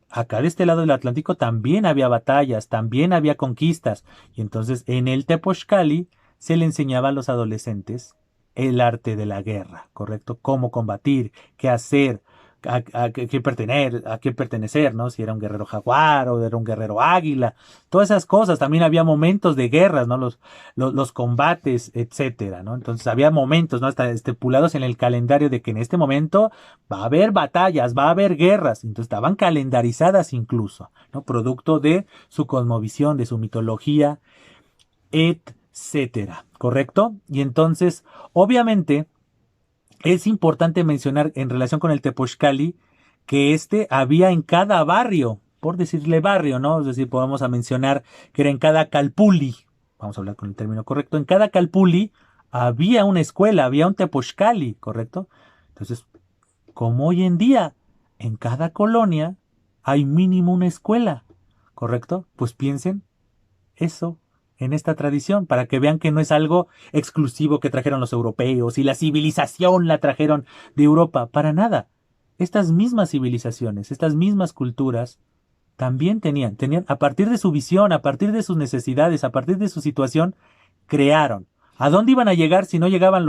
acá de este lado del Atlántico también había batallas, también había conquistas, y entonces en el Tepochcali se le enseñaba a los adolescentes el arte de la guerra, ¿correcto? Cómo combatir, qué hacer, a qué pertenecer, ¿no? Si era un guerrero jaguar o era un guerrero águila, todas esas cosas. También había momentos de guerras, ¿no? Los combates, etcétera, ¿no? Entonces había momentos, ¿no? Hasta estipulados en el calendario de que en este momento va a haber batallas, va a haber guerras. Entonces estaban calendarizadas incluso, ¿no? Producto de su cosmovisión, de su mitología, etcétera, ¿correcto? Y entonces, obviamente, es importante mencionar en relación con el Tepochcali que había en cada barrio, por decirle barrio, ¿no? Es decir, podemos mencionar que era en cada calpulli, vamos a hablar con el término correcto, en cada calpulli había una escuela, había un Tepochcali, ¿correcto? Entonces, como hoy en día, en cada colonia hay mínimo una escuela, ¿correcto? Pues piensen eso en esta tradición, para que vean que no es algo exclusivo que trajeron los europeos y la civilización la trajeron de Europa, para nada. Estas mismas civilizaciones, estas mismas culturas, también tenían, a partir de su visión, a partir de sus necesidades, a partir de su situación, crearon. ¿A dónde iban a llegar si no llegaban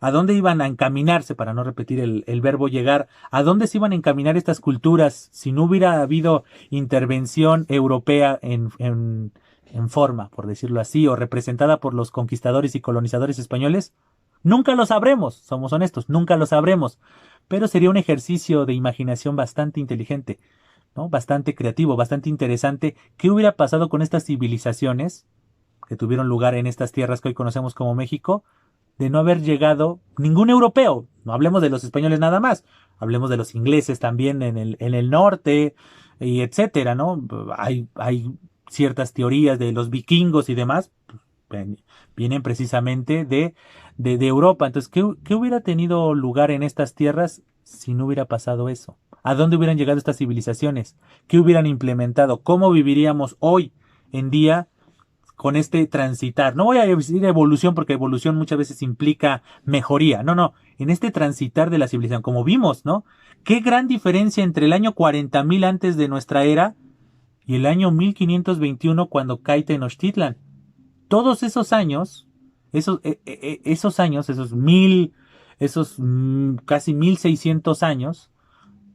a dónde iban a encaminarse, para no repetir el verbo llegar, a dónde se iban a encaminar estas culturas si no hubiera habido intervención europea en forma, por decirlo así, o representada por los conquistadores y colonizadores españoles? Nunca lo sabremos, somos honestos, nunca lo sabremos, pero sería un ejercicio de imaginación bastante inteligente, ¿no? Bastante creativo, bastante interesante. ¿Qué hubiera pasado con estas civilizaciones que tuvieron lugar en estas tierras que hoy conocemos como México, de no haber llegado ningún europeo? No hablemos de los españoles nada más, hablemos de los ingleses también en el norte, y etcétera, ¿no? Hay ciertas teorías de los vikingos y demás, pues, vienen precisamente de Europa. Entonces, ¿qué hubiera tenido lugar en estas tierras si no hubiera pasado eso? ¿A dónde hubieran llegado estas civilizaciones? ¿Qué hubieran implementado? ¿Cómo viviríamos hoy en día con este transitar? No voy a decir evolución, porque evolución muchas veces implica mejoría. No, no. En este transitar de la civilización, como vimos, ¿no? Qué gran diferencia entre el año 40,000 antes de nuestra era y el año 1521, cuando cae Tenochtitlan. todos esos años, casi 1600 años,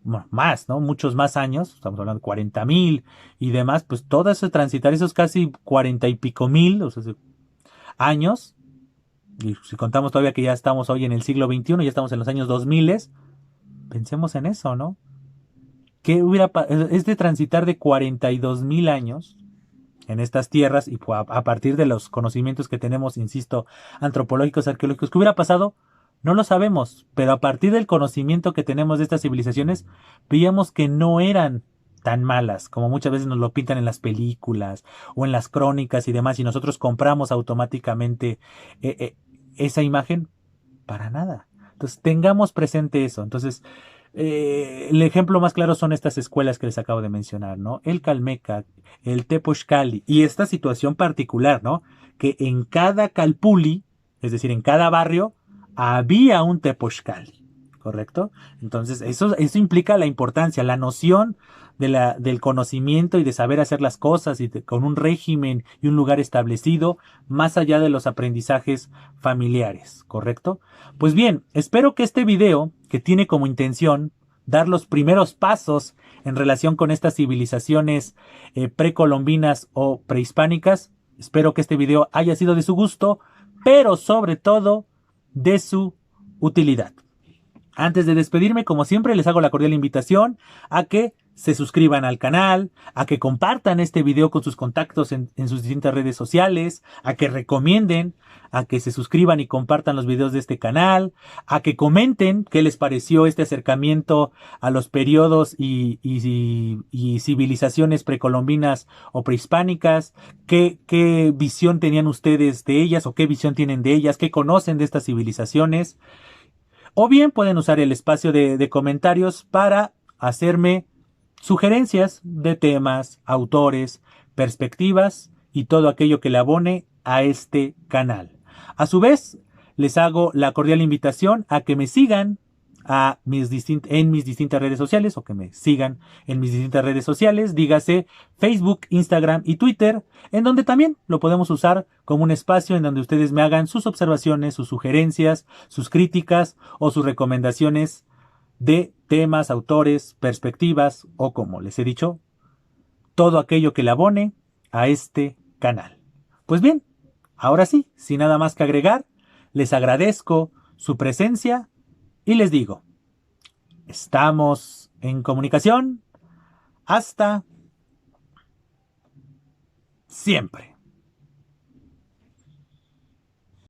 bueno, más, ¿no? Muchos más años, estamos hablando de 40,000 y demás, pues todo ese transitar esos casi 40 y pico mil, o sea, años, y si contamos todavía que ya estamos hoy en el siglo XXI, ya estamos en los años 2000, pensemos en eso, ¿no? ¿Qué hubiera este transitar de 42,000 años en estas tierras y a partir de los conocimientos que tenemos, insisto, antropológicos, arqueológicos, qué hubiera pasado? No lo sabemos, pero a partir del conocimiento que tenemos de estas civilizaciones, veíamos que no eran tan malas como muchas veces nos lo pintan en las películas o en las crónicas y demás, y nosotros compramos automáticamente esa imagen. Para nada. Entonces, tengamos presente eso. Entonces, el ejemplo más claro son estas escuelas que les acabo de mencionar, ¿no? El Calmeca, el Tepochcali y esta situación particular, ¿no? Que en cada calpuli, es decir, en cada barrio, había un Tepochcali, ¿correcto? Entonces, eso implica la importancia, la noción del conocimiento y de saber hacer las cosas con un régimen y un lugar establecido, más allá de los aprendizajes familiares, ¿correcto? Pues bien, espero que este video, que tiene como intención dar los primeros pasos en relación con estas civilizaciones precolombinas o prehispánicas, espero que este video haya sido de su gusto, pero sobre todo de su utilidad. Antes de despedirme, como siempre, les hago la cordial invitación a que se suscriban al canal, a que compartan este video con sus contactos en sus distintas redes sociales, a que recomienden, a que se suscriban y compartan los videos de este canal, a que comenten qué les pareció este acercamiento a los periodos y civilizaciones precolombinas o prehispánicas, qué visión tenían ustedes de ellas o qué visión tienen de ellas, qué conocen de estas civilizaciones. O bien pueden usar el espacio de comentarios para hacerme sugerencias de temas, autores, perspectivas y todo aquello que le abone a este canal. A su vez, les hago la cordial invitación a que me sigan en mis distintas redes sociales o que me sigan en mis distintas redes sociales, dígase Facebook, Instagram y Twitter, en donde también lo podemos usar como un espacio en donde ustedes me hagan sus observaciones, sus sugerencias, sus críticas o sus recomendaciones de temas, autores, perspectivas o, como les he dicho, todo aquello que le abone a este canal. Pues bien, ahora sí, sin nada más que agregar, les agradezco su presencia y les digo, estamos en comunicación. Hasta siempre.